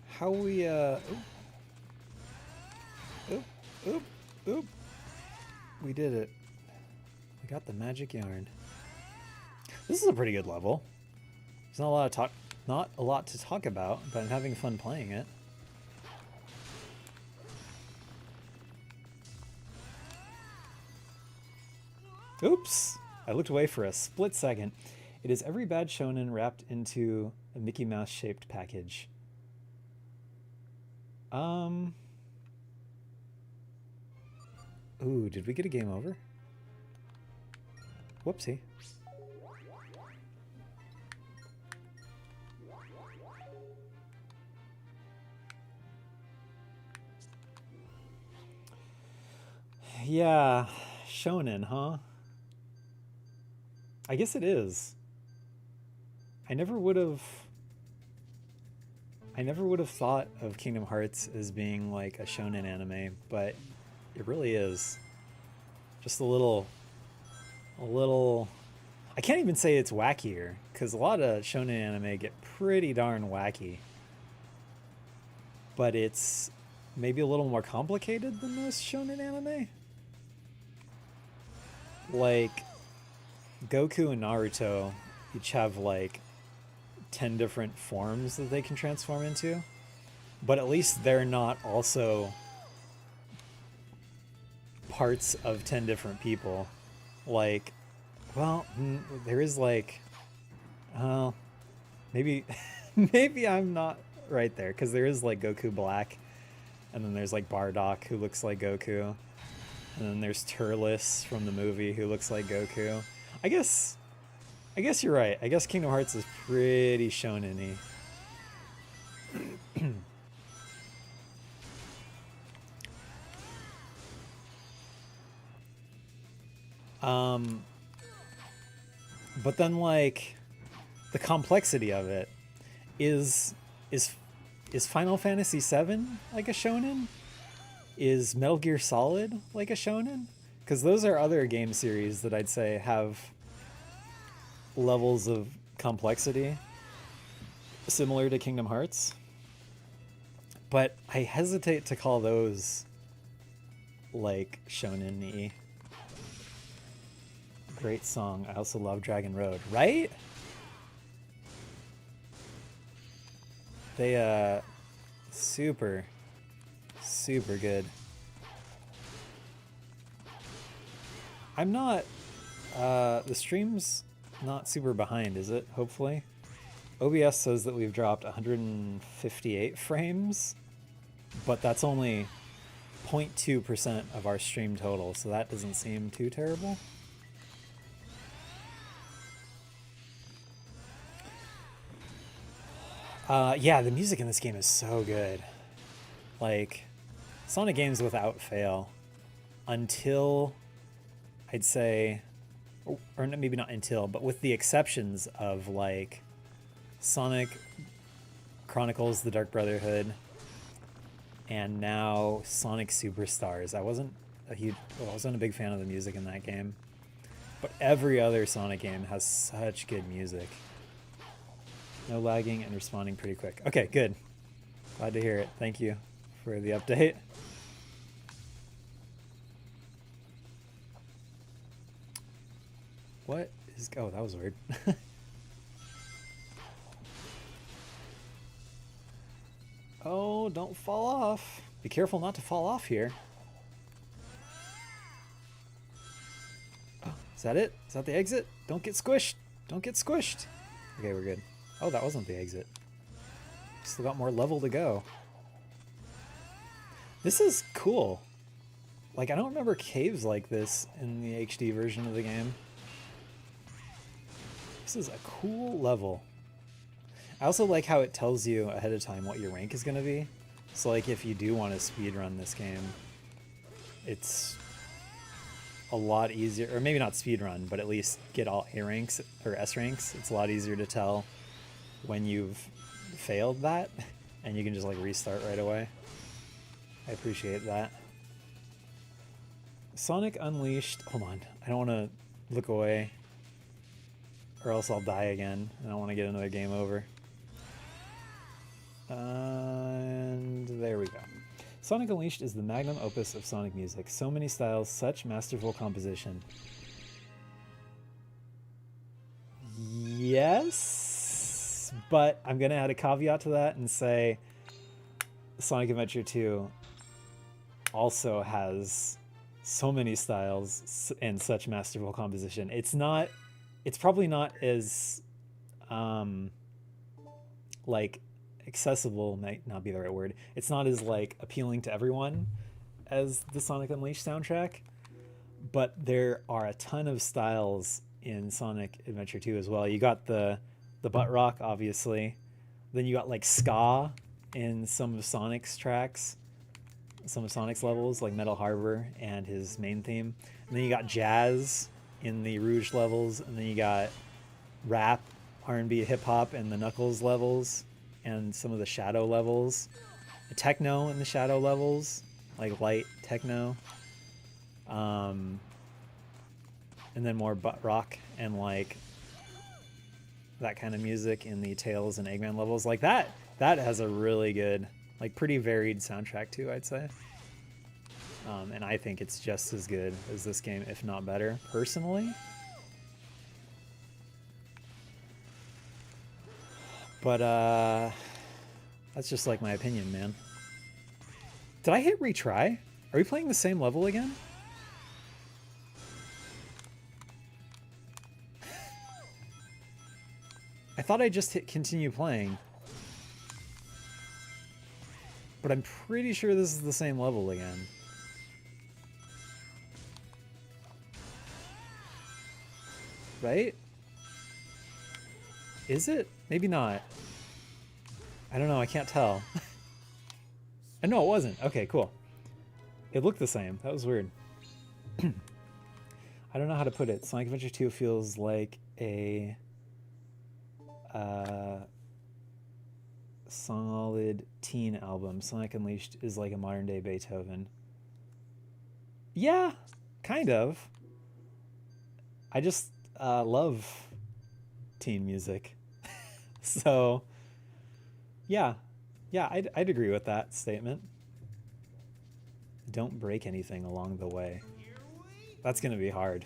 How we, oop, oop, oop. We did it. I got the magic yarn. This is a pretty good level. There's not a lot to talk about, but I'm having fun playing it. Oops! I looked away for a split second. It is every bad shonen wrapped into a Mickey Mouse shaped package. Ooh, did we get a game over? Whoopsie. Yeah, shonen, huh? I guess it is. I never would have thought of Kingdom Hearts as being like a shonen anime, but it really is. Just a little I can't even say it's wackier, because a lot of shonen anime get pretty darn wacky. But it's maybe a little more complicated than most shonen anime. Like, Goku and Naruto each have like 10 different forms that they can transform into, but at least they're not also parts of 10 different people. Like, well, there is like, maybe maybe I'm not right there, because there is like Goku Black, and then there's like Bardock who looks like Goku, and then there's Turles from the movie who looks like Goku. I guess you're right. I guess Kingdom Hearts is pretty shonen-y. But then, like, the complexity of it is Final Fantasy VII like a shonen? Is Metal Gear Solid like a shonen? Because those are other game series that I'd say have levels of complexity similar to Kingdom Hearts. But I hesitate to call those like shonen-y. Great song. I also love Dragon Road, right? They super good. I'm not the stream's not super behind, is it? Hopefully. OBS says that we've dropped 158 frames, but that's only 0.2% of our stream total, so that doesn't seem too terrible. Yeah, the music in this game is so good. Like, Sonic games without fail, until I'd say, or maybe not until, but with the exceptions of like Sonic Chronicles: The Dark Brotherhood, and now Sonic Superstars. I wasn't a big fan of the music in that game, but every other Sonic game has such good music. No lagging and responding pretty quick. Okay, good. Glad to hear it. Thank you for the update. What is... Oh, that was weird. Oh, don't fall off. Be careful not to fall off here. Oh, is that it? Is that the exit? Don't get squished. Don't get squished. Okay, we're good. Oh, that wasn't the exit. Still got more level to go. This is cool. Like, I don't remember caves like this in the HD version of the game. This is a cool level. I also like how it tells you ahead of time what your rank is going to be. So, like, if you do want to speedrun this game, it's a lot easier, or maybe not speedrun, but at least get all A ranks or S ranks. It's a lot easier to tell when you've failed that, and you can just like restart right away. I appreciate that. Sonic Unleashed. Hold on, I don't want to look away, or else I'll die again. I don't want to get another game over. And there we go. Sonic Unleashed is the magnum opus of Sonic music. So many styles, such masterful composition. Yes, but I'm gonna add a caveat to that and say Sonic Adventure 2 also has so many styles and such masterful composition. It's probably not as like accessible, might not be the right word. It's not as like appealing to everyone as the Sonic Unleashed soundtrack, but there are a ton of styles in Sonic Adventure 2 as well. You got the butt rock, obviously. Then you got like ska in some of Sonic's tracks, some of Sonic's levels, like Metal Harbor and his main theme. And then you got jazz in the Rouge levels, and then you got rap, R&B, hip hop in the Knuckles levels, and some of the Shadow levels. Techno in the Shadow levels, like light techno. And then more butt rock and like that kind of music in the Tails and Eggman levels. Like that has a really good, like pretty varied soundtrack too, I'd say. And I think it's just as good as this game, if not better, personally. But that's just like my opinion, man. Did I hit retry? Are we playing the same level again? I thought I just hit continue playing. But I'm pretty sure this is the same level again. Right? Is it? Maybe not. I don't know, I can't tell. No, it wasn't. Okay, cool. It looked the same. That was weird. I don't know how to put it. Sonic Adventure 2 feels like a solid teen album. Sonic Unleashed is like a modern day Beethoven. Yeah, kind of. I just love teen music. So, yeah, I'd agree with that statement. Don't break anything along the way. That's gonna be hard.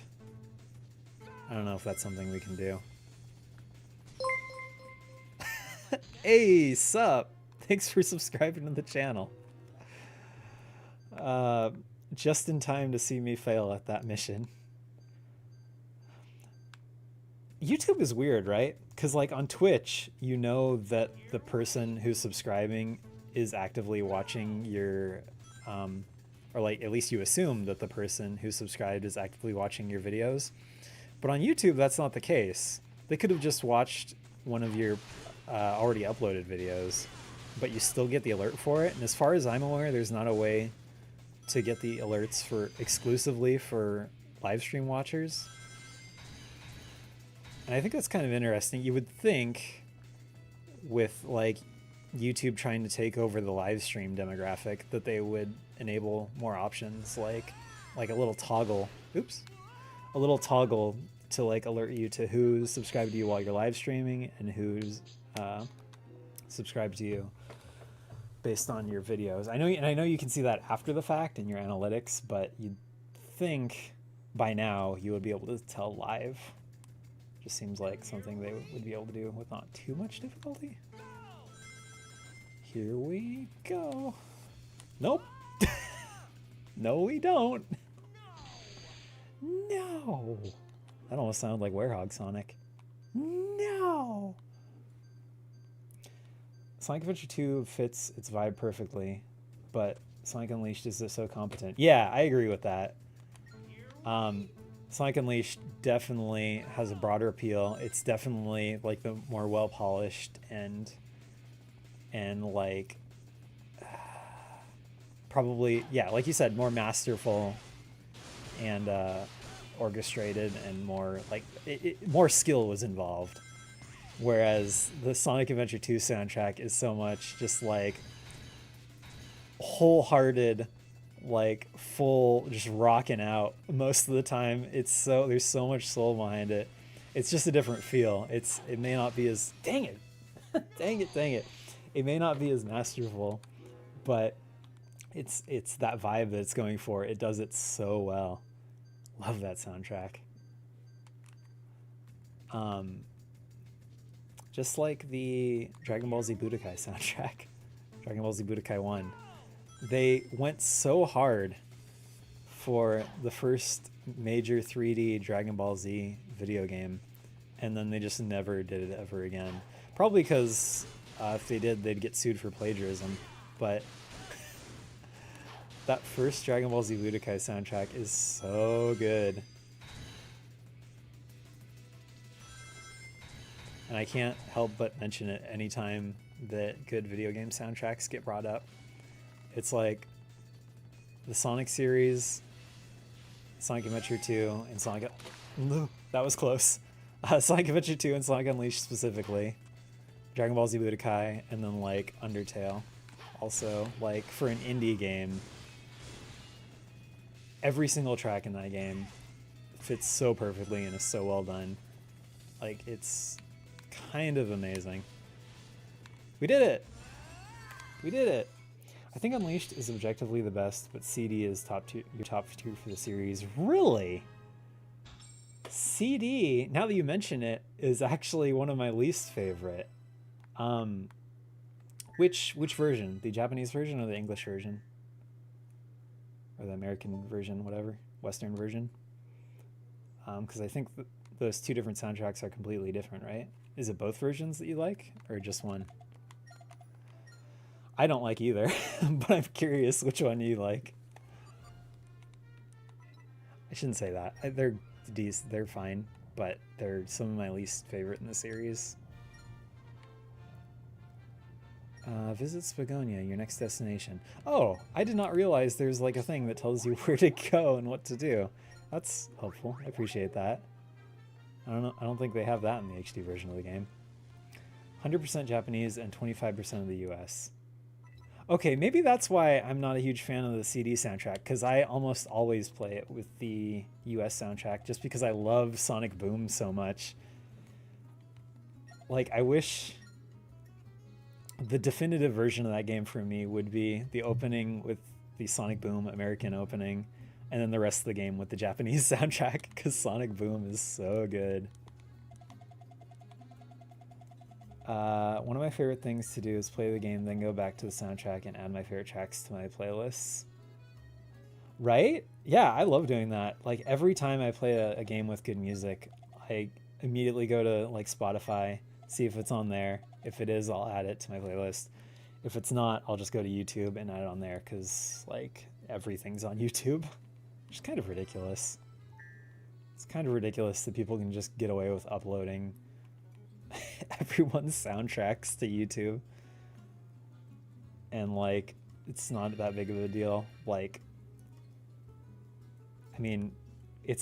I don't know if that's something we can do. Hey, sup? Thanks for subscribing to the channel. Just in time to see me fail at that mission. YouTube is weird, right? Because like on Twitch, you know that the person who's subscribing is actively watching your, or like at least you assume that the person who's subscribed is actively watching your videos. But on YouTube, that's not the case. They could have just watched one of your already uploaded videos, but you still get the alert for it. And as far as I'm aware, there's not a way to get the alerts for exclusively for live stream watchers. And I think that's kind of interesting. You would think with like YouTube trying to take over the live stream demographic that they would enable more options like a little toggle. Oops. A little toggle to like alert you to who's subscribed to you while you're live streaming and who's subscribed to you based on your videos. I know you can see that after the fact in your analytics, but you'd think by now you would be able to tell live. Just seems like something they would be able to do with not too much difficulty. Here we go. Nope. No, we don't. No. That almost sounded like Werehog Sonic. No. Sonic Adventure 2 fits its vibe perfectly, but Sonic Unleashed is just so competent. Yeah, I agree with that. Sonic Unleashed definitely has a broader appeal. It's definitely like the more well-polished and like probably, yeah, like you said, more masterful and orchestrated and more like more skill was involved. Whereas the Sonic Adventure 2 soundtrack is so much just like wholehearted, like full, just rocking out most of the time. It's so, there's so much soul behind it. It's just a different feel. It may not be as, dang it, dang it. It may not be as masterful, but it's that vibe that it's going for. It does it so well. Love that soundtrack. just like the Dragon Ball Z Budokai soundtrack, Dragon Ball Z Budokai 1. They went so hard for the first major 3D Dragon Ball Z video game, and then they just never did it ever again. Probably because if they did, they'd get sued for plagiarism. But that first Dragon Ball Z Budokai soundtrack is so good. And I can't help but mention it anytime that good video game soundtracks get brought up. It's like the Sonic series, Sonic Adventure 2, and Sonic... That was close. Sonic Adventure 2 and Sonic Unleashed specifically. Dragon Ball Z Budokai, and then like Undertale. Also, like for an indie game, every single track in that game fits so perfectly and is so well done. Like, it's kind of amazing. We did it! We did it! I think Unleashed is objectively the best, but CD is your top tier for the series. Really? CD, now that you mention it, is actually one of my least favorite. Which version? The Japanese version or the English version? Or the American version, whatever. Western version? Because I think those two different soundtracks are completely different, right? Is it both versions that you like, or just one? I don't like either, but I'm curious which one you like. I shouldn't say that. They're fine, but they're some of my least favorite in the series. Visit Spagonia, your next destination. Oh, I did not realize there's like a thing that tells you where to go and what to do. That's helpful. I appreciate that. I don't think they have that in the HD version of the game. 100% Japanese and 25% of the US. Okay, maybe that's why I'm not a huge fan of the CD soundtrack, because I almost always play it with the US soundtrack just because I love Sonic Boom so much. Like, I wish the definitive version of that game for me would be the opening with the Sonic Boom American opening, and then the rest of the game with the Japanese soundtrack, because Sonic Boom is so good. One of my favorite things to do is play the game, then go back to the soundtrack and add my favorite tracks to my playlists. Right? Yeah, I love doing that. Like, every time I play a game with good music, I immediately go to like Spotify, see if it's on there. If it is, I'll add it to my playlist. If it's not, I'll just go to YouTube and add it on there, because like everything's on YouTube. Which is kind of ridiculous. It's kind of ridiculous that people can just get away with uploading everyone's soundtracks to YouTube. And like, it's not that big of a deal. Like, I mean, I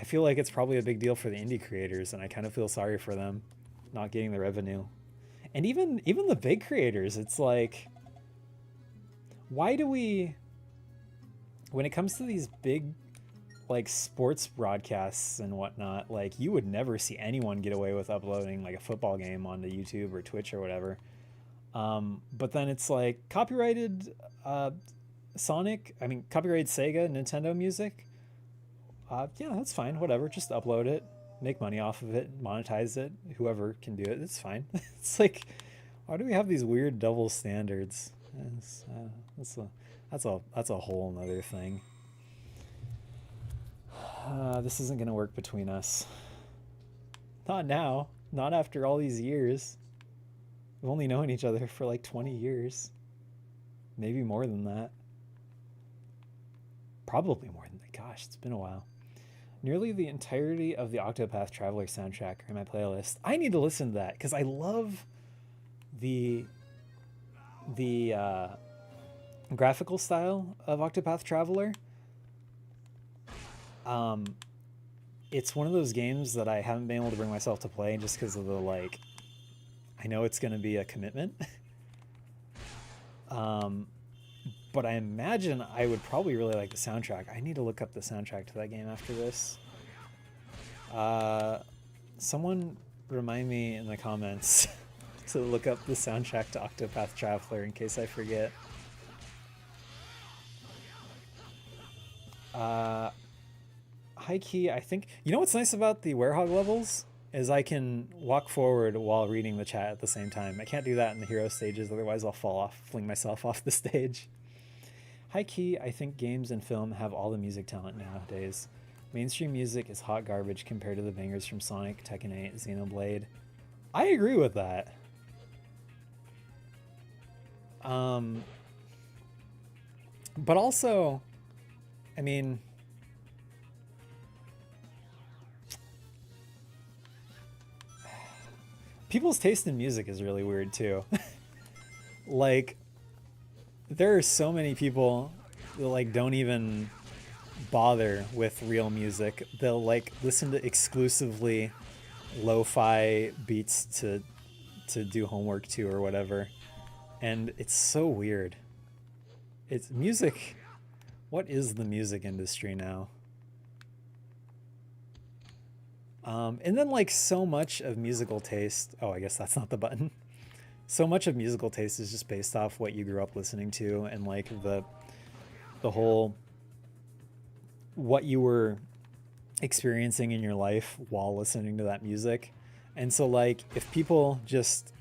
feel like it's probably a big deal for the indie creators, and I kind of feel sorry for them not getting the revenue. And even the big creators, it's like, why do we, when it comes to these big like sports broadcasts and whatnot, like you would never see anyone get away with uploading like a football game onto YouTube or Twitch or whatever. But then it's like copyrighted copyrighted Sega, Nintendo music. Yeah, that's fine. Whatever. Just upload it, make money off of it, monetize it. Whoever can do it, it's fine. It's like, why do we have these weird double standards? That's a whole nother thing. This isn't gonna work between us. Not now. Not after all these years. We've only known each other for like 20 years. Maybe more than that. Probably more than that. Gosh, it's been a while. Nearly the entirety of the Octopath Traveler soundtrack are in my playlist. I need to listen to that because I love the graphical style of Octopath Traveler. It's one of those games that I haven't been able to bring myself to play just because of the, like, I know it's going to be a commitment. But I imagine I would probably really like the soundtrack. I need to look up the soundtrack to that game after this. Someone remind me in the comments to look up the soundtrack to Octopath Traveler in case I forget. High key, I think... You know what's nice about the Werehog levels? is I can walk forward while reading the chat at the same time. I can't do that in the hero stages, otherwise I'll fall off, fling myself off the stage. High key, I think games and film have all the music talent nowadays. Mainstream music is hot garbage compared to the bangers from Sonic, Tekken 8, Xenoblade. I agree with that. But also, I mean, people's taste in music is really weird too. Like, there are so many people that like don't even bother with real music. They'll like listen to exclusively lo-fi beats to do homework to or whatever. And it's so weird. It's music. What is the music industry now? And then like so much of musical taste, oh, I guess that's not the button. So much of musical taste is just based off what you grew up listening to and like the whole what you were experiencing in your life while listening to that music. And so like if people just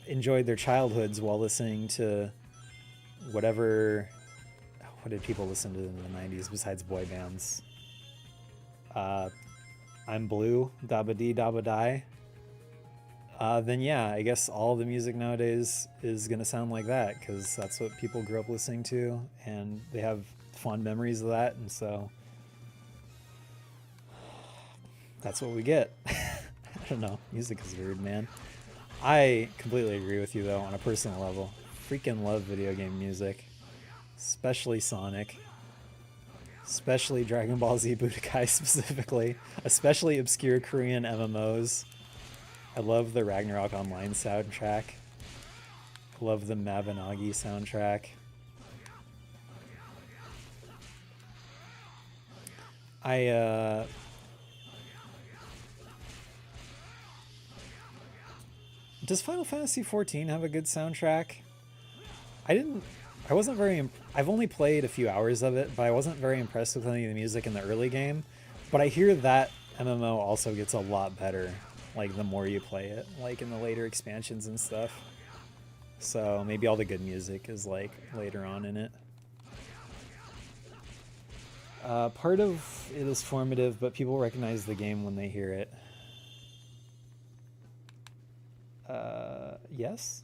enjoyed their childhoods while listening to whatever, what did people listen to in the 90s besides boy bands? I'm Blue, Dabba Dee Dabba Die. Then yeah, I guess all the music nowadays is gonna sound like that because that's what people grew up listening to and they have fond memories of that, and so that's what we get. I don't know, music is weird, man. I completely agree with you though on a personal level. Freaking love video game music, especially Sonic, especially Dragon Ball Z Budokai specifically, especially obscure Korean MMOs. I love the Ragnarok Online soundtrack. I love the Mabinogi soundtrack. Does Final Fantasy XIV have a good soundtrack? I wasn't very, I've only played a few hours of it, but I wasn't very impressed with any of the music in the early game. But I hear that MMO also gets a lot better, like the more you play it, like in the later expansions and stuff. So maybe all the good music is like later on in it. Part of it is formative, but people recognize the game when they hear it. Yes?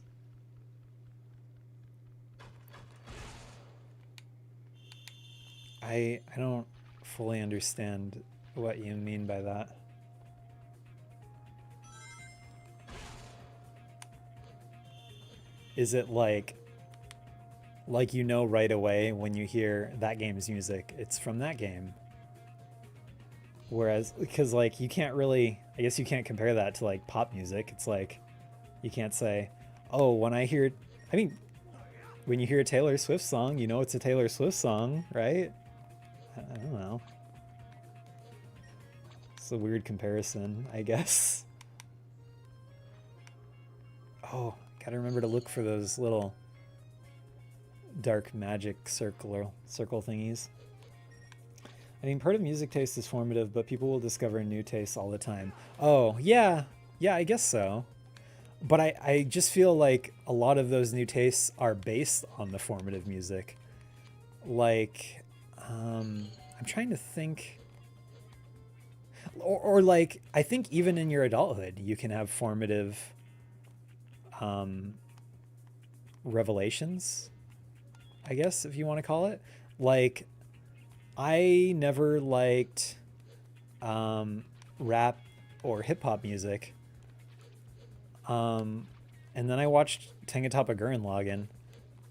I don't fully understand what you mean by that. Is it like you know right away when you hear that game's music, it's from that game? Whereas, because like you can't really, I guess you can't compare that to like pop music. It's like, you can't say, oh, when I hear, I mean, when you hear a Taylor Swift song, you know it's a Taylor Swift song, right? I don't know. It's a weird comparison, I guess. Oh, gotta remember to look for those little dark magic circle thingies. I mean, part of music taste is formative, but people will discover new tastes all the time. Oh, yeah, I guess so. But I just feel like a lot of those new tastes are based on the formative music. Like, I'm trying to think. Or like, I think even in your adulthood, you can have formative revelations, I guess, if you want to call it. Like, I never liked rap or hip hop music. And then I watched Tengatoppa Gurren Lagann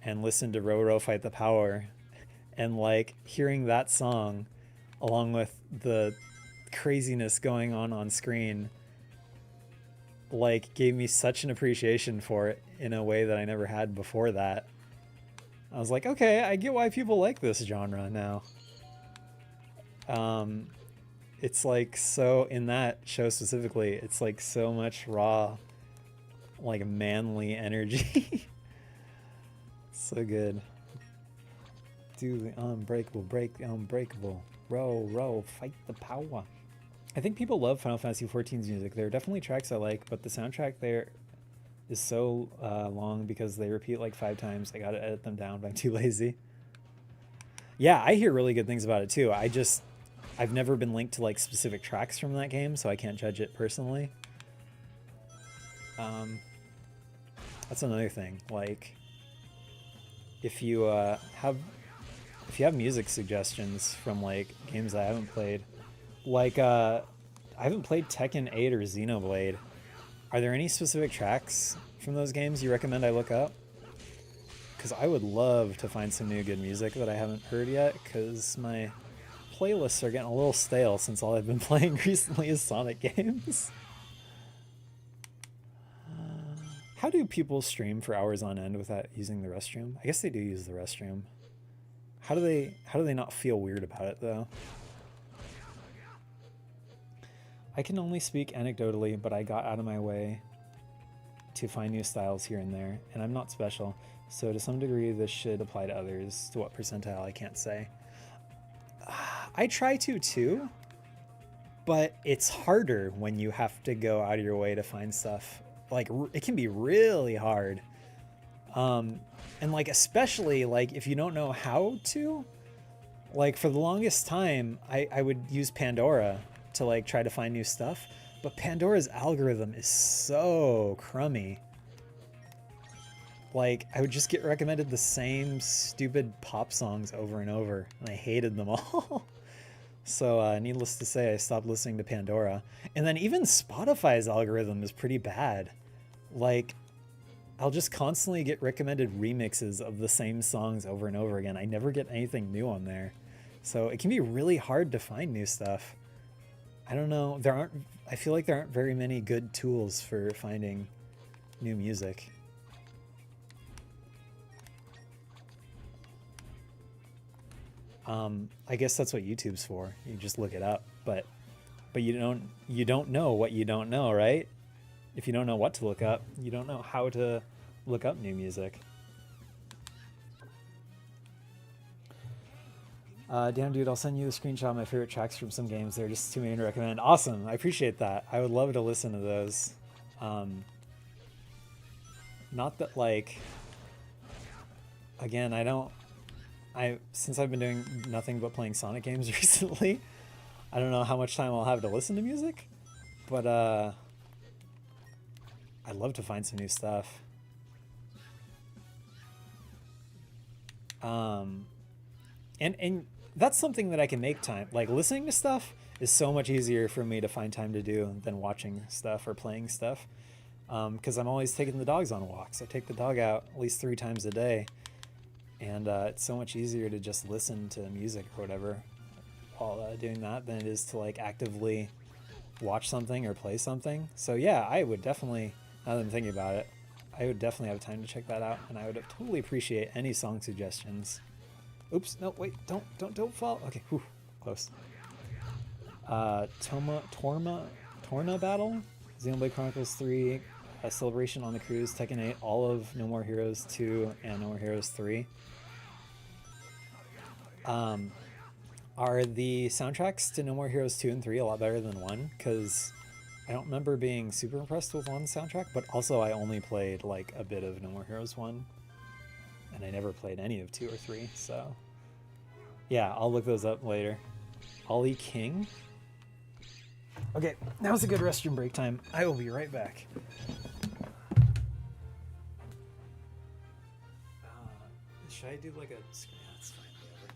and listened to Roro Fight the Power, and like hearing that song along with the craziness going on screen like gave me such an appreciation for it in a way that I never had before that. I was like, okay, I get why people like this genre now. It's like, so in that show specifically, it's like so much raw, like manly energy. So good. Do the unbreakable, break the unbreakable. Row, row, fight the power. I think people love Final Fantasy XIV's music. There are definitely tracks I like, but the soundtrack there is so long because they repeat like 5 times. I gotta edit them down, but I'm too lazy. Yeah, I hear really good things about it too. I've never been linked to like specific tracks from that game, so I can't judge it personally. Um, that's another thing. Like, if you have music suggestions from like games I haven't played, like I haven't played Tekken 8 or Xenoblade. Are there any specific tracks from those games you recommend I look up? Because I would love to find some new good music that I haven't heard yet, because my playlists are getting a little stale since all I've been playing recently is Sonic games. How do people stream for hours on end without using the restroom? I guess they do use the restroom. How do they not feel weird about it though? I can only speak anecdotally, but I got out of my way to find new styles here and there, and I'm not special, so to some degree this should apply to others. To what percentile, I can't say. I try to too, but it's harder when you have to go out of your way to find stuff. Like, it can be really hard. And like, especially like if you don't know how to, like for the longest time, I would use Pandora to like try to find new stuff, but Pandora's algorithm is so crummy. Like, I would just get recommended the same stupid pop songs over and over, and I hated them all. So, needless to say, I stopped listening to Pandora. And then even Spotify's algorithm is pretty bad. Like, I'll just constantly get recommended remixes of the same songs over and over again. I never get anything new on there. So it can be really hard to find new stuff. I don't know. I feel like there aren't very many good tools for finding new music. I guess that's what YouTube's for. You just look it up, but you don't know what you don't know, right? If you don't know what to look up, you don't know how to look up new music. Damn dude, I'll send you the screenshot of my favorite tracks from some games. They're just too many to recommend. Awesome, I appreciate that. I would love to listen to those. Not that like, again, since I've been doing nothing but playing Sonic games recently, I don't know how much time I'll have to listen to music, but I'd love to find some new stuff. And that's something that I can make time. Like, listening to stuff is so much easier for me to find time to do than watching stuff or playing stuff. Because I'm always taking the dogs on walks. I take the dog out at least 3 times a day. And it's so much easier to just listen to music or whatever while doing that than it is to like actively watch something or play something. So yeah, I would definitely, now that I'm thinking about it, I would definitely have time to check that out, and I would totally appreciate any song suggestions. Oops, no, wait, don't fall. Okay, whew, close. Torna Battle, Xenoblade Chronicles 3, Celebration on the Cruise, Tekken 8, all of No More Heroes 2 and No More Heroes 3. Are the soundtracks to No More Heroes 2 and 3 a lot better than 1? Because I don't remember being super impressed with 1's soundtrack, but also I only played like a bit of No More Heroes 1, and I never played any of 2 or 3, so yeah, I'll look those up later. Ollie King? Okay, now's a good restroom break time. I will be right back. Should I do like a screen? That's fine, whatever.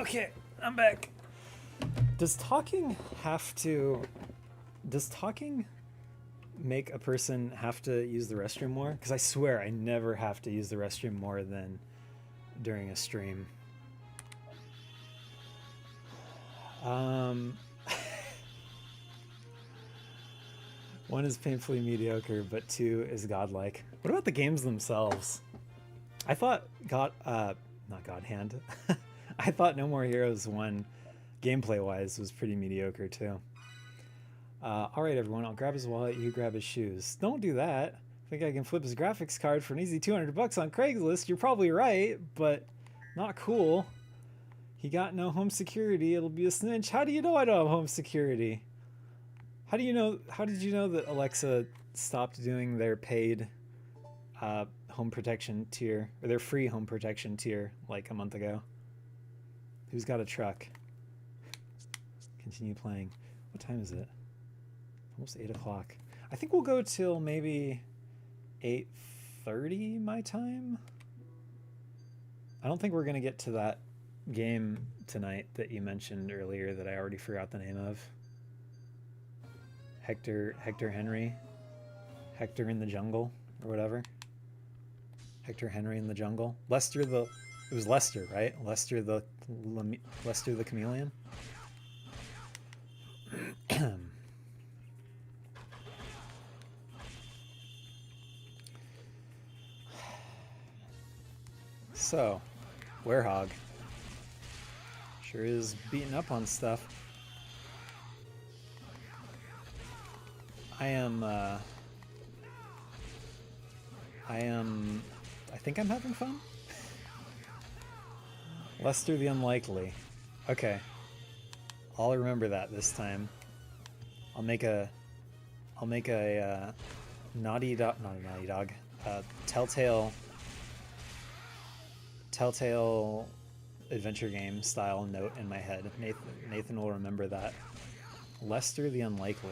Okay, I'm back. Does talking make a person have to use the restroom more? Because I swear I never have to use the restroom more than during a stream. One is painfully mediocre, but two is godlike. What about the games themselves? I thought not God Hand. I thought No More Heroes 1, gameplay-wise, was pretty mediocre too. All right, everyone, I'll grab his wallet, you grab his shoes. Don't do that. Think I can flip his graphics card for an easy 200 bucks on Craigslist? You're probably right, but not cool. He got no home security. It'll be a snitch. How do you know I don't have home security? How do you know? How did you know that Alexa stopped doing their paid home protection tier, or their free home protection tier, like a month ago? Who's got a truck? Continue playing. What time is it? Almost 8 o'clock. I think we'll go till maybe 8:30 my time. I don't think we're gonna get to that game tonight that you mentioned earlier that I already forgot the name of. Hector Henry, Hector in the Jungle, or whatever. Hector Henry in the Jungle. It was Lester, right? Lester the Chameleon. So, Werehog sure is beating up on stuff. I think I'm having fun. Lester the Unlikely. Okay. I'll remember that this time. I'll make a Naughty Dog, not a Naughty Dog, Telltale adventure game style note in my head. Nathan will remember that. Lester the Unlikely.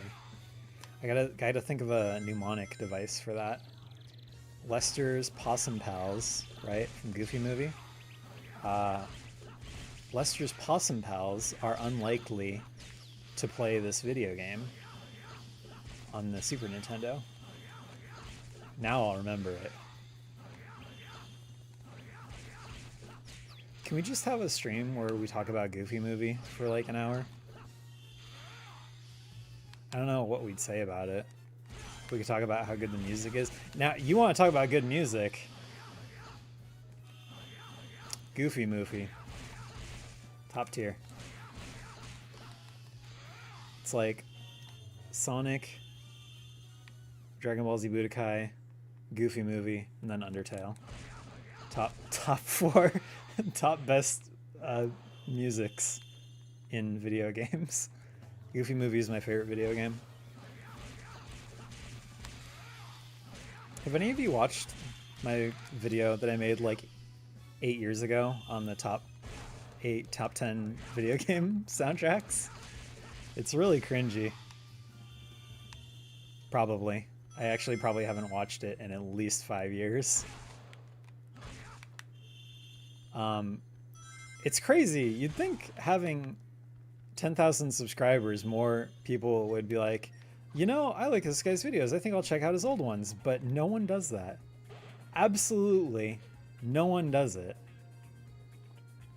I gotta think of a mnemonic device for that. Lester's Possum Pals, right, from Goofy Movie. Lester's Possum Pals are unlikely to play this video game on the Super Nintendo. Now I'll remember it. Can we just have a stream where we talk about Goofy Movie for like an hour? I don't know what we'd say about it. We could talk about how good the music is. Now, you want to talk about good music. Goofy Movie. Top tier. It's like Sonic, Dragon Ball Z Budokai, Goofy Movie, and then Undertale. Top 4 top best musics in video games. Goofy Movie is my favorite video game. Have any of you watched my video that I made like 8 years ago on the top 10 video game soundtracks? It's really cringy. Probably. I actually probably haven't watched it in at least 5 years. It's crazy. You'd think having 10,000 subscribers, more people would be like, you know, I like this guy's videos. I think I'll check out his old ones. But no one does that. Absolutely no one does it.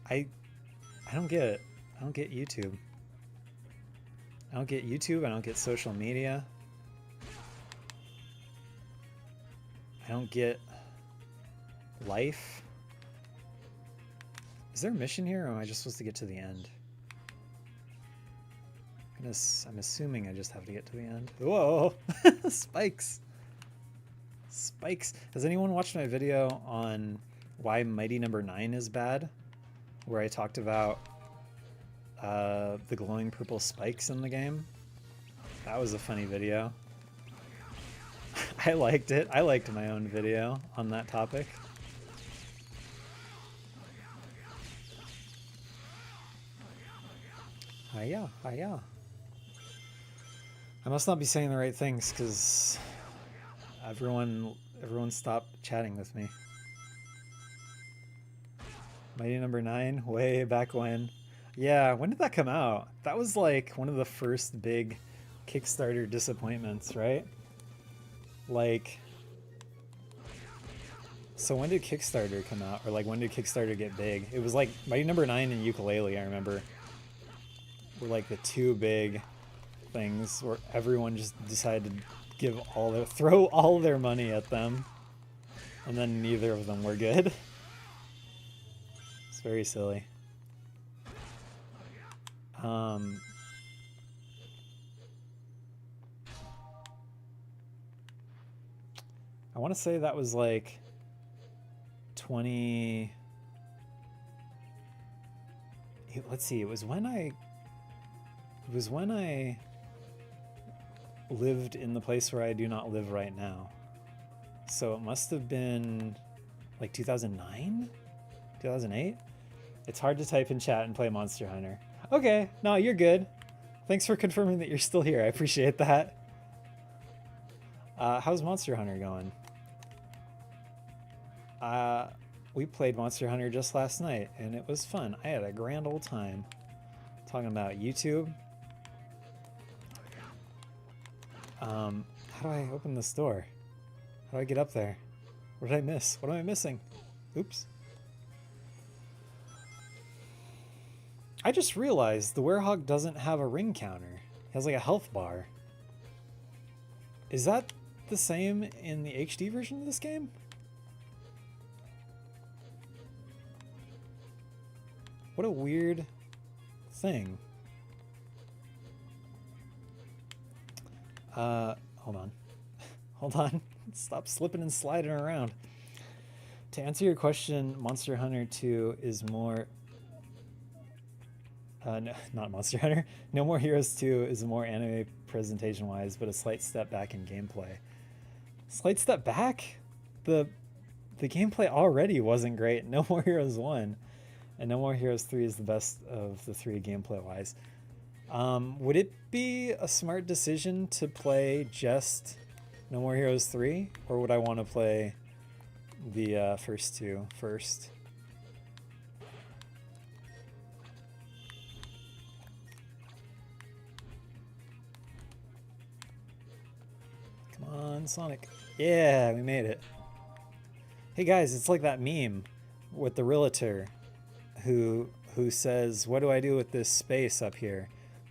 I don't get it. I don't get YouTube. I don't get YouTube. I don't get social media. I don't get life. Is there a mission here, or am I just supposed to get to the end? I'm assuming I just have to get to the end. Whoa! Spikes! Spikes! Has anyone watched my video on why Mighty Number 9 is bad? Where I talked about the glowing purple spikes in the game? That was a funny video. I liked it. I liked my own video on that topic. Hiya, hiya. I must not be saying the right things because everyone stopped chatting with me. Mighty Number 9, way back when. Yeah, when did that come out? That was like one of the first big Kickstarter disappointments, right? Like, so when did Kickstarter come out? Or like when did Kickstarter get big? It was like Mighty Number 9 and Ukulele, I remember. Were like the two big things where everyone just decided to throw all their money at them. And then neither of them were good. It's very silly. I want to say that was like 20. Let's see. It was when I lived in the place where I do not live right now. So it must have been like 2009, 2008. It's hard to type in chat and play Monster Hunter. Okay, no, you're good. Thanks for confirming that you're still here. I appreciate that. How's Monster Hunter going? We played Monster Hunter just last night, and it was fun. I had a grand old time. Talking about YouTube. How do I open this door? How do I get up there? What did I miss? What am I missing? Oops. I just realized the Werehog doesn't have a ring counter. It has like a health bar. Is that the same in the HD version of this game? What a weird thing. Hold on. Hold on. Stop slipping and sliding around. To answer your question, Monster Hunter 2 is more... no, not Monster Hunter. No More Heroes 2 is more anime presentation-wise, but a slight step back in gameplay. Slight step back? The gameplay already wasn't great. No More Heroes 1 and No More Heroes 3 is the best of the three gameplay-wise. Would it be a smart decision to play just No More Heroes 3? Or would I want to play the first two first? Come on, Sonic. Yeah, we made it. Hey guys, it's like that meme with the realtor who says, "What do I do with this space up here?"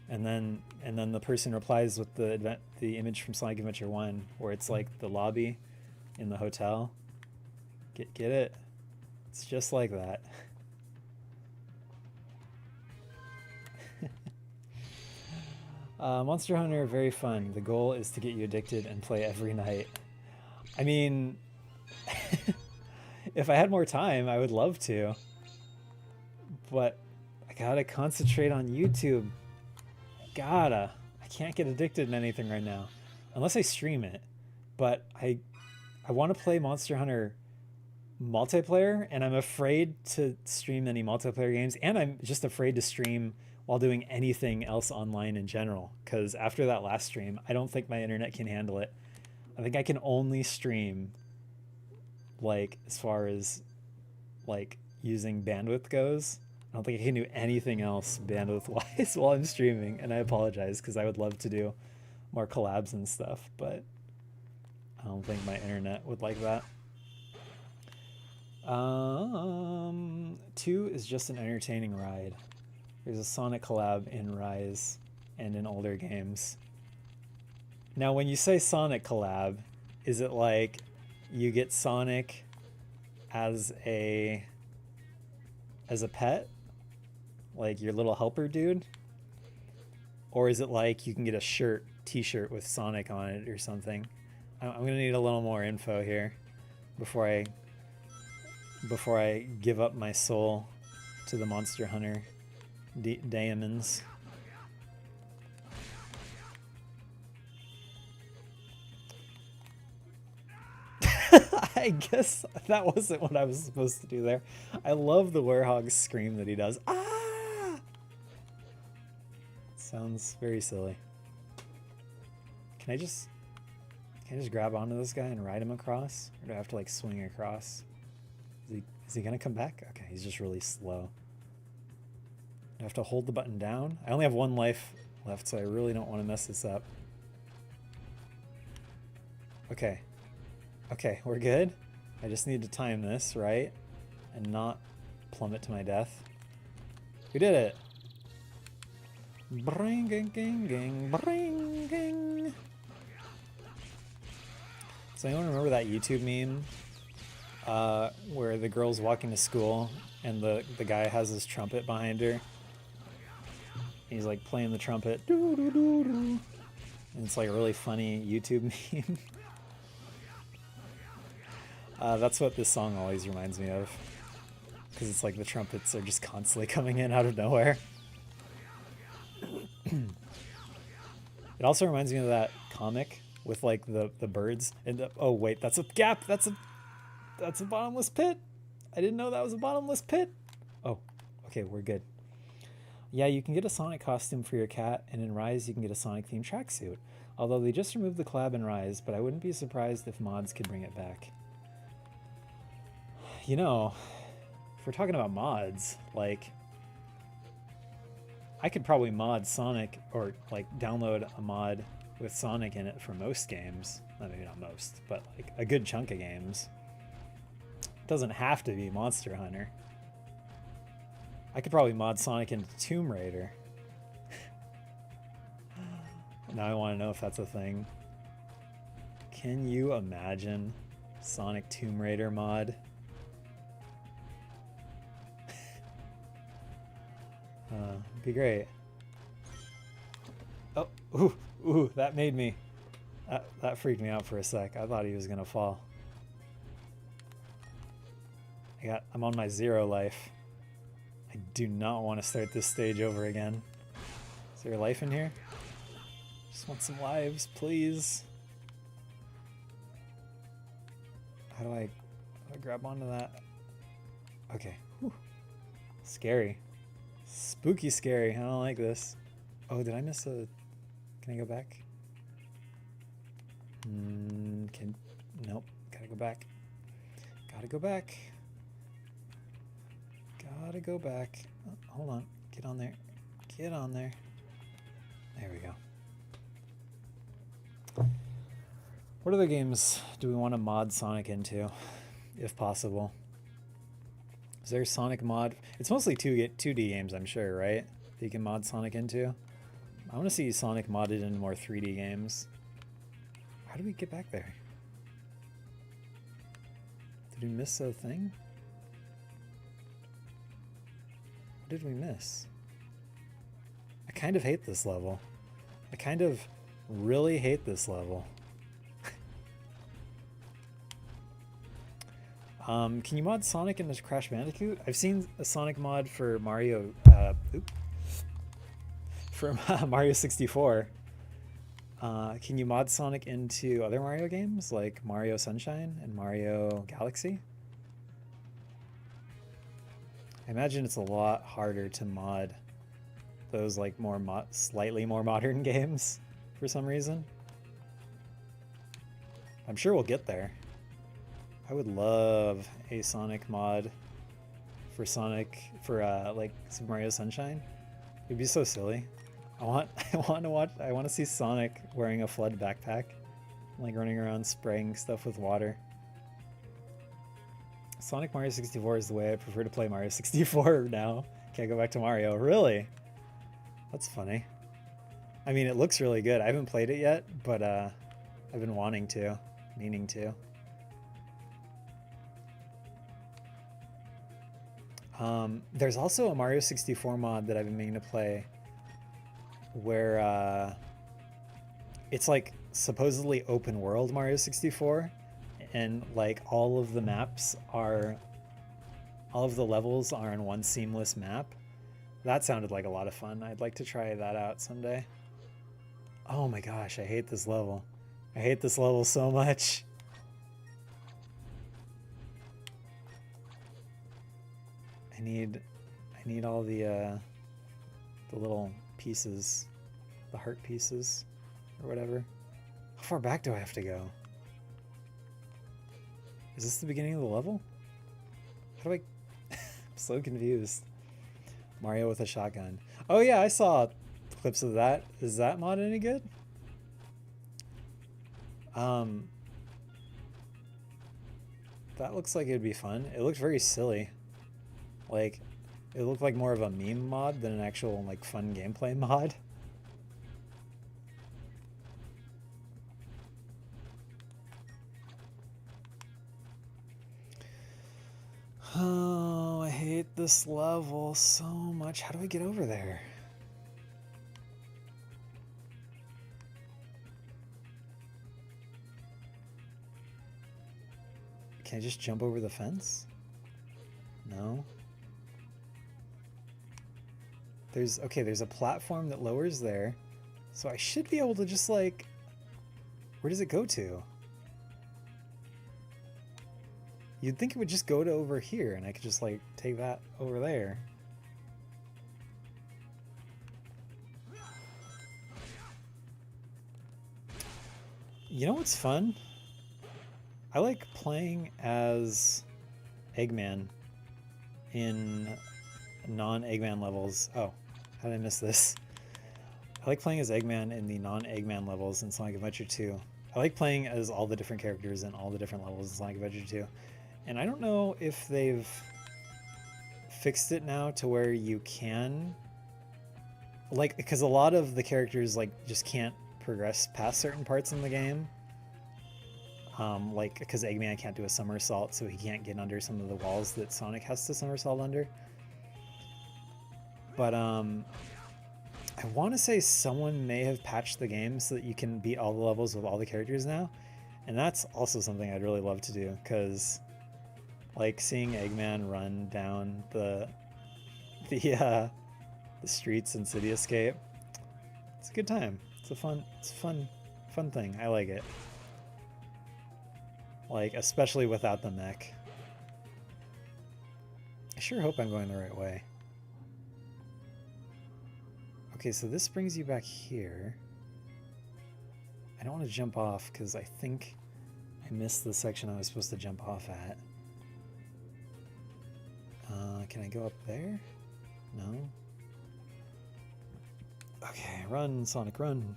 And then the person replies with the image from Sonic Adventure 1 where it's like the lobby in the hotel. Get it? It's just like that. Monster Hunter, very fun. The goal is to get you addicted and play every night. I mean, if I had more time, I would love to. But I gotta concentrate on YouTube. I can't get addicted in anything right now. Unless I stream it. But I want to play Monster Hunter multiplayer, and I'm afraid to stream any multiplayer games, and I'm just afraid to stream while doing anything else online in general, because after that last stream, I don't think my internet can handle it. I think I can only stream, like, as far as, like, using bandwidth goes. I don't think I can do anything else bandwidth-wise while I'm streaming, and I apologize, because I would love to do more collabs and stuff, but I don't think my internet would like that. 2 is just an entertaining ride. There's a Sonic collab in Rise and in older games. Now, when you say Sonic collab, is it like you get Sonic as a pet? Like your little helper dude? Or is it like you can get a t-shirt with Sonic on it or something? I'm gonna need a little more info here before I give up my soul to the Monster Hunter daemons. I guess that wasn't what I was supposed to do there. I love the Werehog scream that he does. Ah! Sounds very silly. Can I just grab onto this guy and ride him across? Or do I have to like swing across? Is he gonna come back? Okay, he's just really slow. I have to hold the button down. I only have 1 life left, so I really don't want to mess this up. Okay. Okay, we're good. I just need to time this, right? And not plummet to my death. We did it! Bring-ging-ging-ging, bring-ging. Does anyone remember that YouTube meme where the girl's walking to school and the guy has his trumpet behind her? He's like playing the trumpet. And it's like a really funny YouTube meme. That's what this song always reminds me of. Because it's like the trumpets are just constantly coming in out of nowhere. It also reminds me of that comic with like the birds. And oh wait, that's a gap. That's a bottomless pit. I didn't know that was a bottomless pit. Oh, okay, we're good. Yeah, you can get a Sonic costume for your cat, and in Rise you can get a Sonic themed tracksuit. Although they just removed the collab in Rise, but I wouldn't be surprised if mods could bring it back. You know, if we're talking about mods, like, I could probably mod Sonic, or like download a mod with Sonic in it for most games. Maybe not most, but like a good chunk of games. It doesn't have to be Monster Hunter. I could probably mod Sonic into Tomb Raider. Now I want to know if that's a thing. Can you imagine Sonic Tomb Raider mod? Be great. Oh, ooh, that made me. That freaked me out for a sec. I thought he was gonna fall. I'm on my 0 life. I do not want to start this stage over again. Is there life in here? Just want some lives, please. How do I grab onto that? Okay. Whew. Scary. Spooky scary. I don't like this. Oh, did I miss a... Can I go back? Nope. Gotta go back. Gotta go back. Gotta go back. Oh, hold on. Get on there. Get on there. There we go. What other games do we want to mod Sonic into, if possible? Is there a Sonic mod? It's mostly 2D games, I'm sure, right? That you can mod Sonic into. I want to see Sonic modded into more 3D games. How do we get back there? Did we miss a thing? What did we miss? I kind of hate this level. I kind of really hate this level. Can you mod Sonic into Crash Bandicoot? I've seen a Sonic mod for Mario, from Mario 64. Can you mod Sonic into other Mario games like Mario Sunshine and Mario Galaxy? I imagine it's a lot harder to mod those like more slightly more modern games for some reason. I'm sure we'll get there. I would love a Sonic mod for like Super Mario Sunshine. It'd be so silly. I want to see Sonic wearing a flood backpack, like running around spraying stuff with water. Sonic Mario 64 is the way I prefer to play Mario 64 now. Can't go back to Mario. Really? That's funny. I mean, it looks really good. I haven't played it yet, but I've been meaning to. There's also a Mario 64 mod that I've been meaning to play where it's like supposedly open world Mario 64, and like all of the levels are in one seamless map. That sounded like a lot of fun. I'd like to try that out someday. Oh my gosh, I hate this level. I hate this level so much. I need all the little pieces, the heart pieces, or whatever. How far back do I have to go? Is this the beginning of the level? How do I... I'm so confused. Mario with a shotgun. Oh yeah, I saw clips of that. Is that mod any good? Um, that looks like it'd be fun. It looked very silly. Like, it looked like more of a meme mod than an actual like fun gameplay mod. Oh, I hate this level so much. How do I get over there? Can I just jump over the fence? No. There's a platform that lowers there. So I should be able to just like, where does it go to? You'd think it would just go to over here and I could just like take that over there. You know what's fun? I like playing as Eggman in non-Eggman levels. Oh, how did I miss this? I like playing as Eggman in the non-Eggman levels in Sonic Adventure 2. I like playing as all the different characters in all the different levels in Sonic Adventure 2. And I don't know if they've fixed it now to where you can, like, because a lot of the characters like just can't progress past certain parts in the game. Like, because Eggman can't do a somersault, so he can't get under some of the walls that Sonic has to somersault under. But I want to say someone may have patched the game so that you can beat all the levels with all the characters now, and that's also something I'd really love to do, because like seeing Eggman run down the streets in City Escape, it's a good time. It's a fun thing. I like it. Like, especially without the mech. I sure hope I'm going the right way. Okay, so this brings you back here. I don't want to jump off because I think I missed the section I was supposed to jump off at. Can I go up there? No. Okay, run, Sonic, run.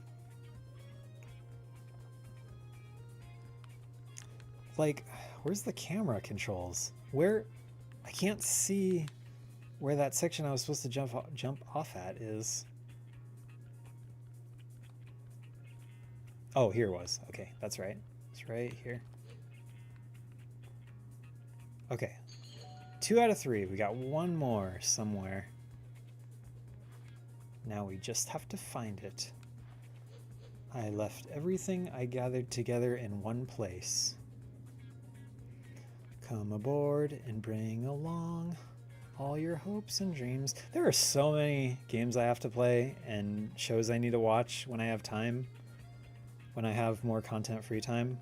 Like, where's the camera controls? Where? I can't see where that section I was supposed to jump off at is. Oh, here it was. Okay, that's right. It's right here. Okay. 2 out of 3. We got one more somewhere. Now we just have to find it. I left everything I gathered together in one place. Come aboard and bring along all your hopes and dreams. There are so many games I have to play and shows I need to watch when I have time. When I have more content free time.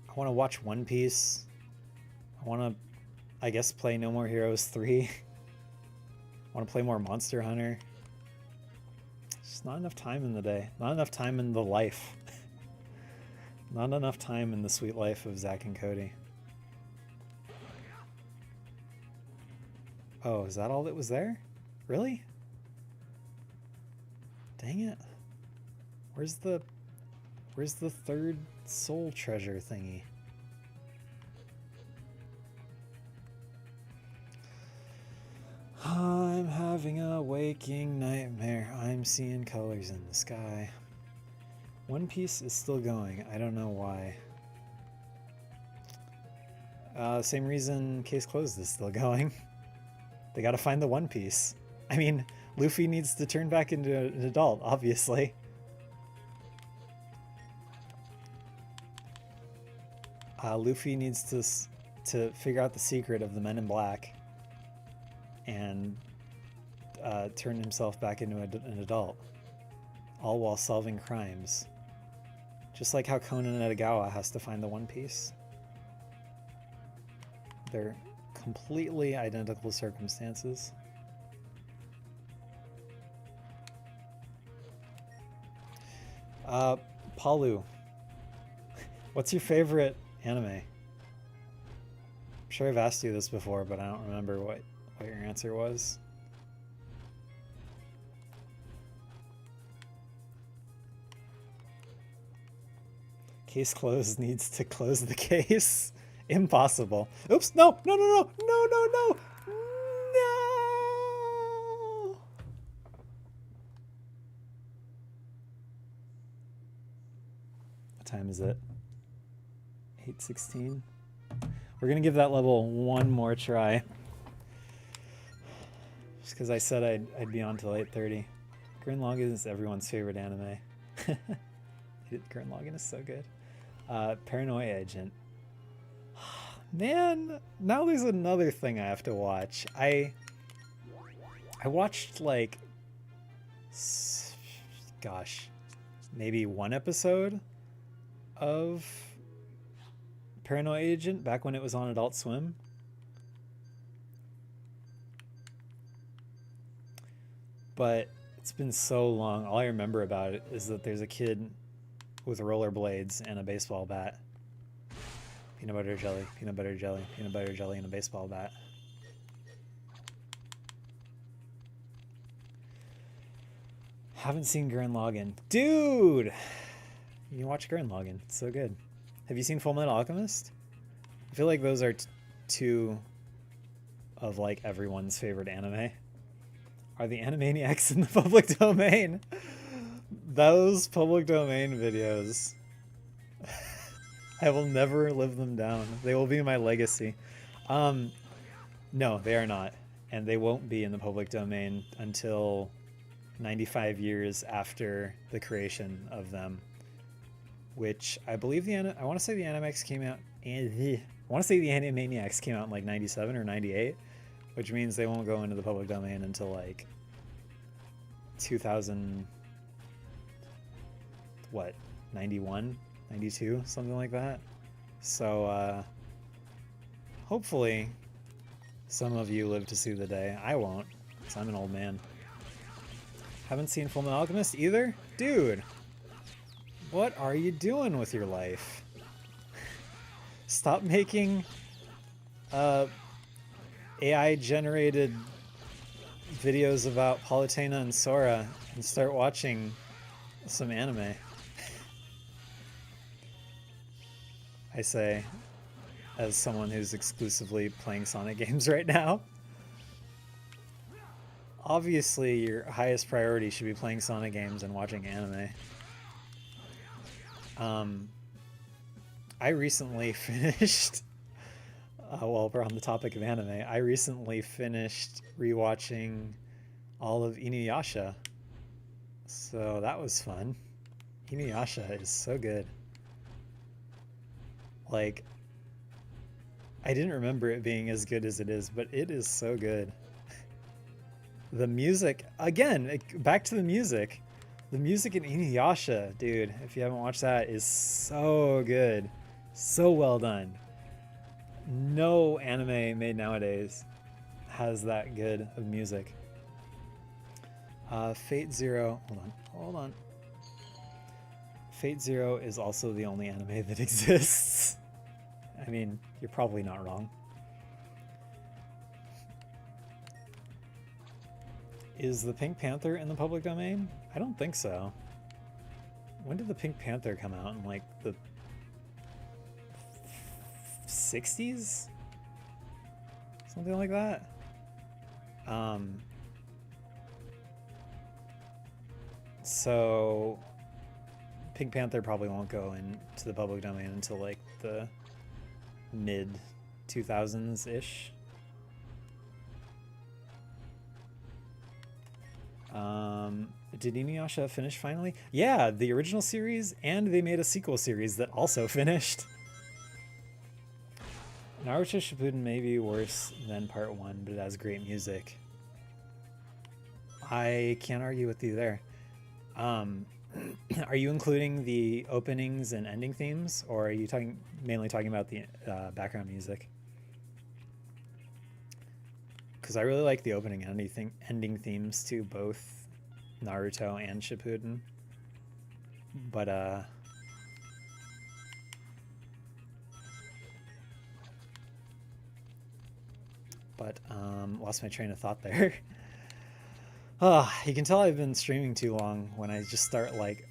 I want to watch One Piece. I want to, I guess, play No More Heroes 3. I want to play more Monster Hunter. Just not enough time in the day. Not enough time in the life. Not enough time in the sweet life of Zack and Cody. Oh, is that all that was there? Really? Dang it. Where's the third soul treasure thingy? I'm having a waking nightmare. I'm seeing colors in the sky. One Piece is still going. I don't know why. Same reason Case Closed is still going. They gotta find the One Piece. I mean, Luffy needs to turn back into an adult, obviously. Luffy needs to figure out the secret of the Men in Black and turn himself back into an adult, all while solving crimes. Just like how Conan Edogawa has to find the One Piece. They're completely identical circumstances. Palu, what's your favorite anime? I'm sure I've asked you this before, but I don't remember what what your answer was. Case closed needs to close the case. Impossible. Oops, no, no, no, no, no, no, no, no. What time is it? 8:16. We're gonna give that level one more try. Just because I said I'd be on till 8:30. Gurren Lagann is everyone's favorite anime. Gurren Lagann is so good. Paranoia Agent. Man, now there's another thing I have to watch. I watched like, gosh, maybe one episode of Paranoia Agent back when it was on Adult Swim. But it's been so long. All I remember about it is that there's a kid with rollerblades and a baseball bat. Peanut butter jelly, peanut butter jelly, peanut butter jelly, and a baseball bat. Haven't seen Gurren Lagann. Dude! You can watch Gurren Lagann. It's so good. Have you seen Full Metal Alchemist? I feel like those are two of like everyone's favorite anime. Are the Animaniacs in the public domain? Those public domain videos. I will never live them down. They will be my legacy. No, they are not. And they won't be in the public domain until 95 years after the creation of them. Which I believe I want to say the Animaniacs came out. I want to say the Animaniacs came out in like 97 or 98, which means they won't go into the public domain until like 2000. What? 91, 92, something like that. So hopefully some of you live to see the day. I won't, because I'm an old man. Haven't seen Fullmetal Alchemist either? Dude, what are you doing with your life? Stop making AI generated videos about Palutena and Sora and start watching some anime. I say, as someone who's exclusively playing Sonic games right now. Obviously, your highest priority should be playing Sonic games and watching anime. I recently finished, while we're on the topic of anime, I recently finished rewatching all of Inuyasha. So that was fun. Inuyasha is so good. Like, I didn't remember it being as good as it is, but it is so good. The music, again, back to the music. The music in Inuyasha, dude, if you haven't watched that, is so good. So well done. No anime made nowadays has that good of music. Fate Zero, hold on. Fate Zero is also the only anime that exists. I mean, you're probably not wrong. Is the Pink Panther in the public domain? I don't think so. When did the Pink Panther come out? In like the 60s? Something like that? So Pink Panther probably won't go into the public domain until like the mid 2000s-ish. Did Inuyasha finish finally? Yeah, the original series, and they made a sequel series that also finished. Naruto Shippuden may be worse than part 1, but it has great music. I can't argue with you there. Are you including the openings and ending themes, or are you mainly talking about the background music? Because I really like the opening and ending themes to both Naruto and Shippuden. But But lost my train of thought there. Ah, you can tell I've been streaming too long when I just start like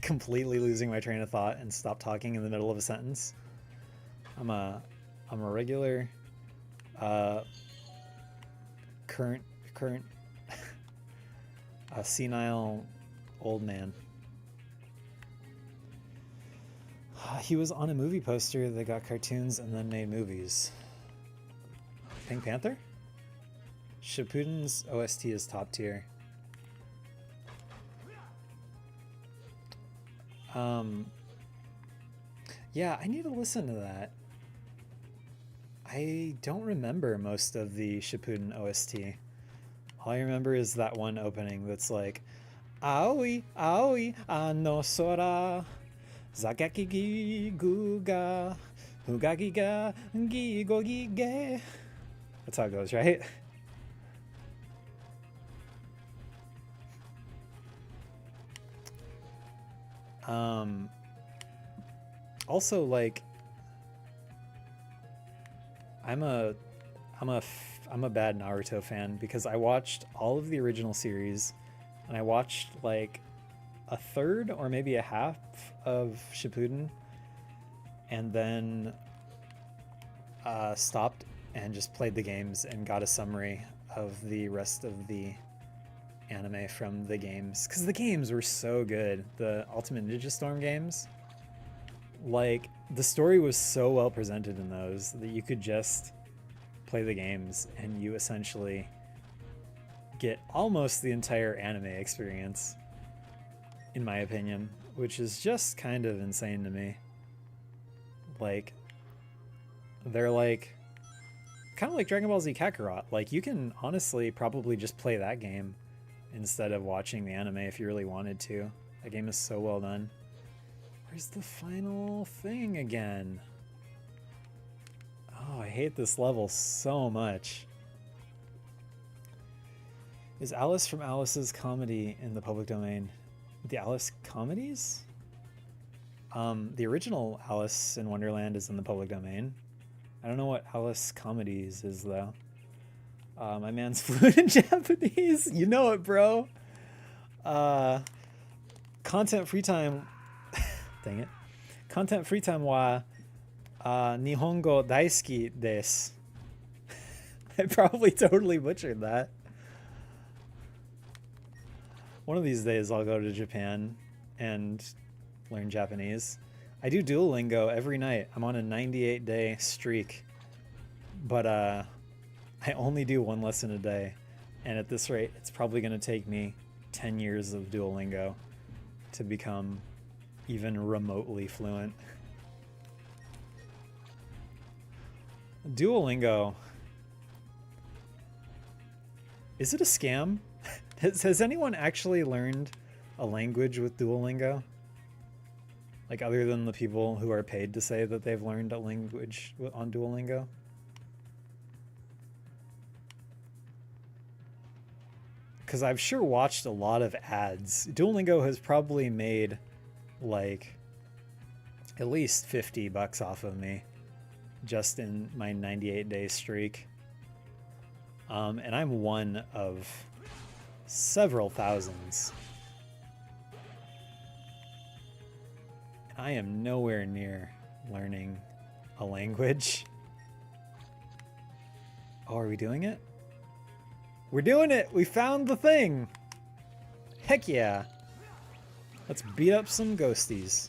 completely losing my train of thought and stop talking in the middle of a sentence. I'm a regular current senile old man. He was on a movie poster that got cartoons and then made movies. Pink Panther? Shippuden's OST is top tier. Yeah, I need to listen to that. I don't remember most of the Shippuden OST. All I remember is that one opening that's like, Aoi, Aoi, ano sora, Zakaki gi guga, Hugagi ga gigogi ge. That's how it goes, right? Also, like, I'm a bad Naruto fan because I watched all of the original series and I watched like a third or maybe a half of Shippuden and then stopped and just played the games and got a summary of the rest of the anime from the games because the games were so good. The Ultimate Ninja Storm games, like, the story was so well presented in those that you could just play the games and you essentially get almost the entire anime experience, in my opinion, which is just kind of insane to me. Like, they're like kind of like Dragon Ball Z Kakarot. Like, you can honestly probably just play that game instead of watching the anime if you really wanted to. That game is so well done. Where's the final thing again? Oh, I hate this level so much. Is Alice from Alice's Comedy in the public domain? The Alice Comedies? The original Alice in Wonderland is in the public domain. I don't know what Alice Comedies is, though. My man's fluent in Japanese. You know it, bro. Content free time. Dang it. Content free time wa Nihongo daisuki desu. I probably totally butchered that. One of these days I'll go to Japan and learn Japanese. I do Duolingo every night. I'm on a 98-day streak. But I only do one lesson a day. And at this rate, it's probably going to take me 10 years of Duolingo to become even remotely fluent. Duolingo. Is it a scam? Has anyone actually learned a language with Duolingo? Like, other than the people who are paid to say that they've learned a language on Duolingo? Because I've sure watched a lot of ads. Duolingo has probably made like at least $50 off of me just in my 98-day streak. And I'm one of several thousands. I am nowhere near learning a language. Oh, are we doing it? We're doing it! We found the thing! Heck yeah! Let's beat up some ghosties.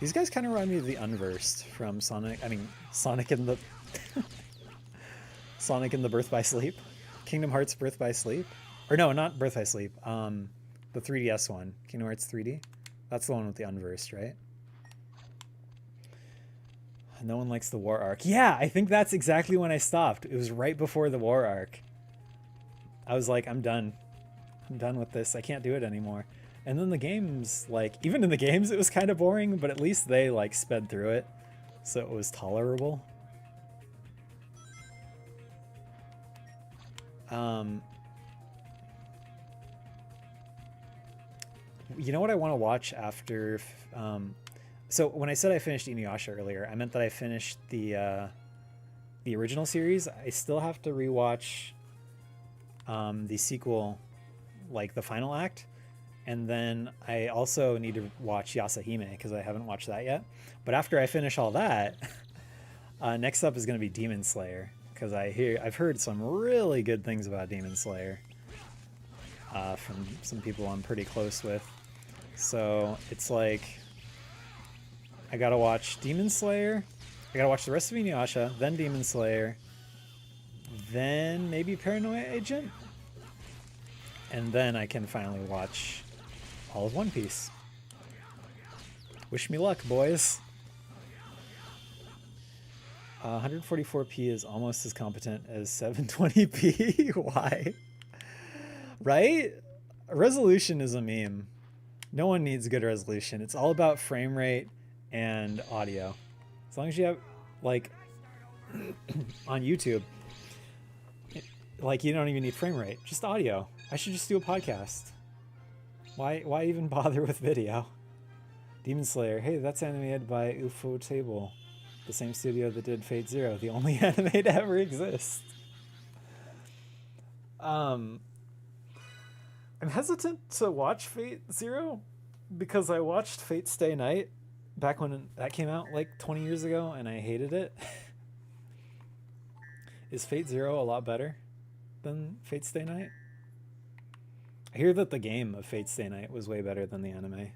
These guys kind of remind me of the Unversed from Sonic. I mean, Sonic in the Sonic in the Birth by Sleep, Kingdom Hearts Birth by Sleep, or no, not Birth by Sleep. The 3DS one, Kingdom Hearts 3D. That's the one with the Unversed, right? No one likes the war arc. Yeah, I think that's exactly when I stopped. It was right before the war arc. I was like, I'm done. I'm done with this. I can't do it anymore. And then the games, like, even in the games, it was kind of boring, but at least they, like, sped through it, so it was tolerable. You know what I want to watch after... so when I said I finished Inuyasha earlier, I meant that I finished the the original series. I still have to rewatch the sequel, like the final act, and then I also need to watch Yasahime because I haven't watched that yet. But after I finish all that, next up is going to be Demon Slayer because I've heard some really good things about Demon Slayer from some people I'm pretty close with. So it's like I gotta watch Demon Slayer, I gotta watch the rest of Inuyasha, then Demon Slayer, then maybe Paranoia Agent, and then I can finally watch all of One Piece. Wish me luck, boys. 144p is almost as competent as 720p. Why? Right? Resolution is a meme. No one needs good resolution. It's all about frame rate and audio. As long as you have, like, on YouTube, like, you don't even need frame rate, just audio. I should just do a podcast. Why even bother with video? Demon Slayer. Hey, that's animated by Ufotable, the same studio that did Fate Zero, the only anime to ever exist. I'm hesitant to watch Fate Zero because I watched Fate Stay Night back when that came out like 20 years ago and I hated it. Is Fate Zero a lot better than Fate Stay Night? I hear that the game of Fate Stay Night was way better than the anime.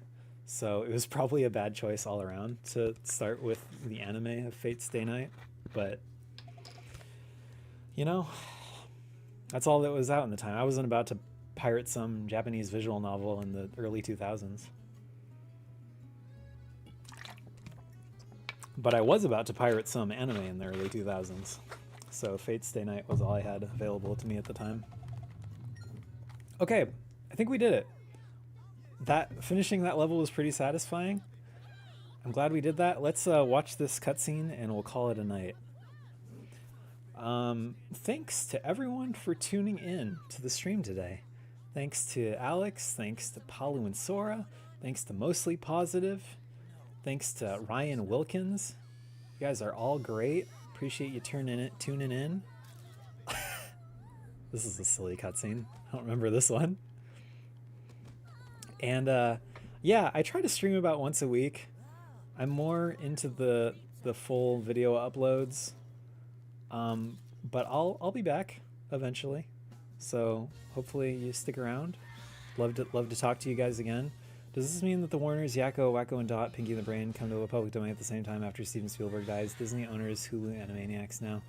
So it was probably a bad choice all around to start with the anime of Fate Stay Night. But, you know, that's all that was out in the time. I wasn't about to pirate some Japanese visual novel in the early 2000s. But I was about to pirate some anime in the early 2000s. So Fate Stay Night was all I had available to me at the time. Okay, I think we did it. Finishing that level was pretty satisfying. I'm glad we did that. Let's watch this cutscene and we'll call it a night. Thanks to everyone for tuning in to the stream today. Thanks to Alex, thanks to Palu and Sora, thanks to Mostly Positive, thanks to Ryan Wilkins. You guys are all great. Appreciate you tuning in. This is a silly cutscene. I don't remember this one. And yeah, I try to stream about once a week. I'm more into the full video uploads, but I'll be back eventually. So hopefully you stick around. Love to talk to you guys again. Does this mean that the Warners, Yakko, Wacko, and Dot, Pinky and the Brain come to a public domain at the same time after Steven Spielberg dies? Disney owners, Hulu, Animaniacs now.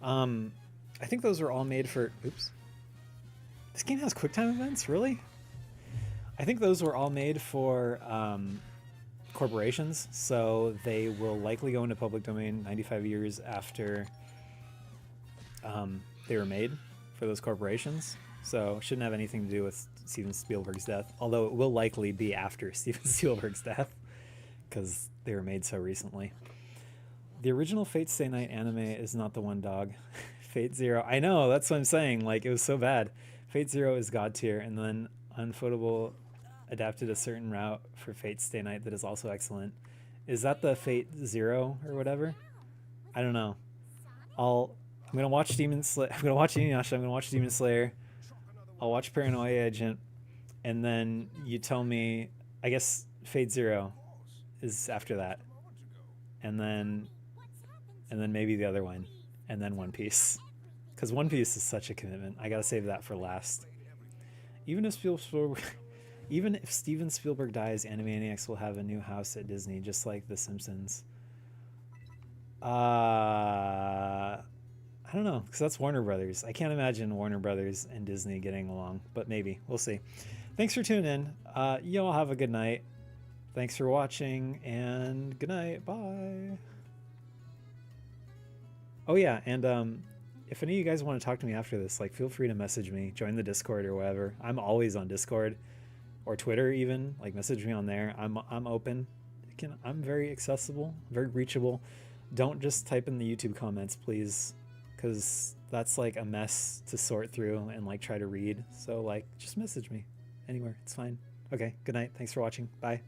I think those were all made for... Oops. This game has QuickTime events? Really? I think those were all made for corporations, so they will likely go into public domain 95 years after they were made for those corporations. So it shouldn't have anything to do with Steven Spielberg's death, although it will likely be after Steven Spielberg's death because they were made so recently. The original Fate Stay Night anime is not the one, dog. Fate Zero. I know, that's what I'm saying. Like, it was so bad. Fate Zero is god tier, and then Unfootable adapted a certain route for Fate Stay Night that is also excellent. Is that the Fate Zero or whatever? I don't know. I'm gonna watch Demon Slayer. I'm gonna watch Inuyasha. I'm gonna watch Demon Slayer. I'll watch Paranoia Agent, and then you tell me. I guess Fate Zero is after that, and then maybe the other one, and then One Piece, because One Piece is such a commitment. I gotta save that for last. Even if Steven Spielberg dies, Animaniacs will have a new house at Disney, just like The Simpsons. I don't know, because that's Warner Brothers. I can't imagine Warner Brothers and Disney getting along, but maybe. We'll see. Thanks for tuning in. You all have a good night. Thanks for watching, and good night. Bye. Oh, yeah, and if any of you guys want to talk to me after this, like, feel free to message me. Join the Discord or whatever. I'm always on Discord or Twitter even. Like, message me on there. I'm open. I'm very accessible, very reachable. Don't just type in the YouTube comments, please, because that's like a mess to sort through and like try to read. So like, just message me anywhere. It's fine. Okay, good night. Thanks for watching. Bye.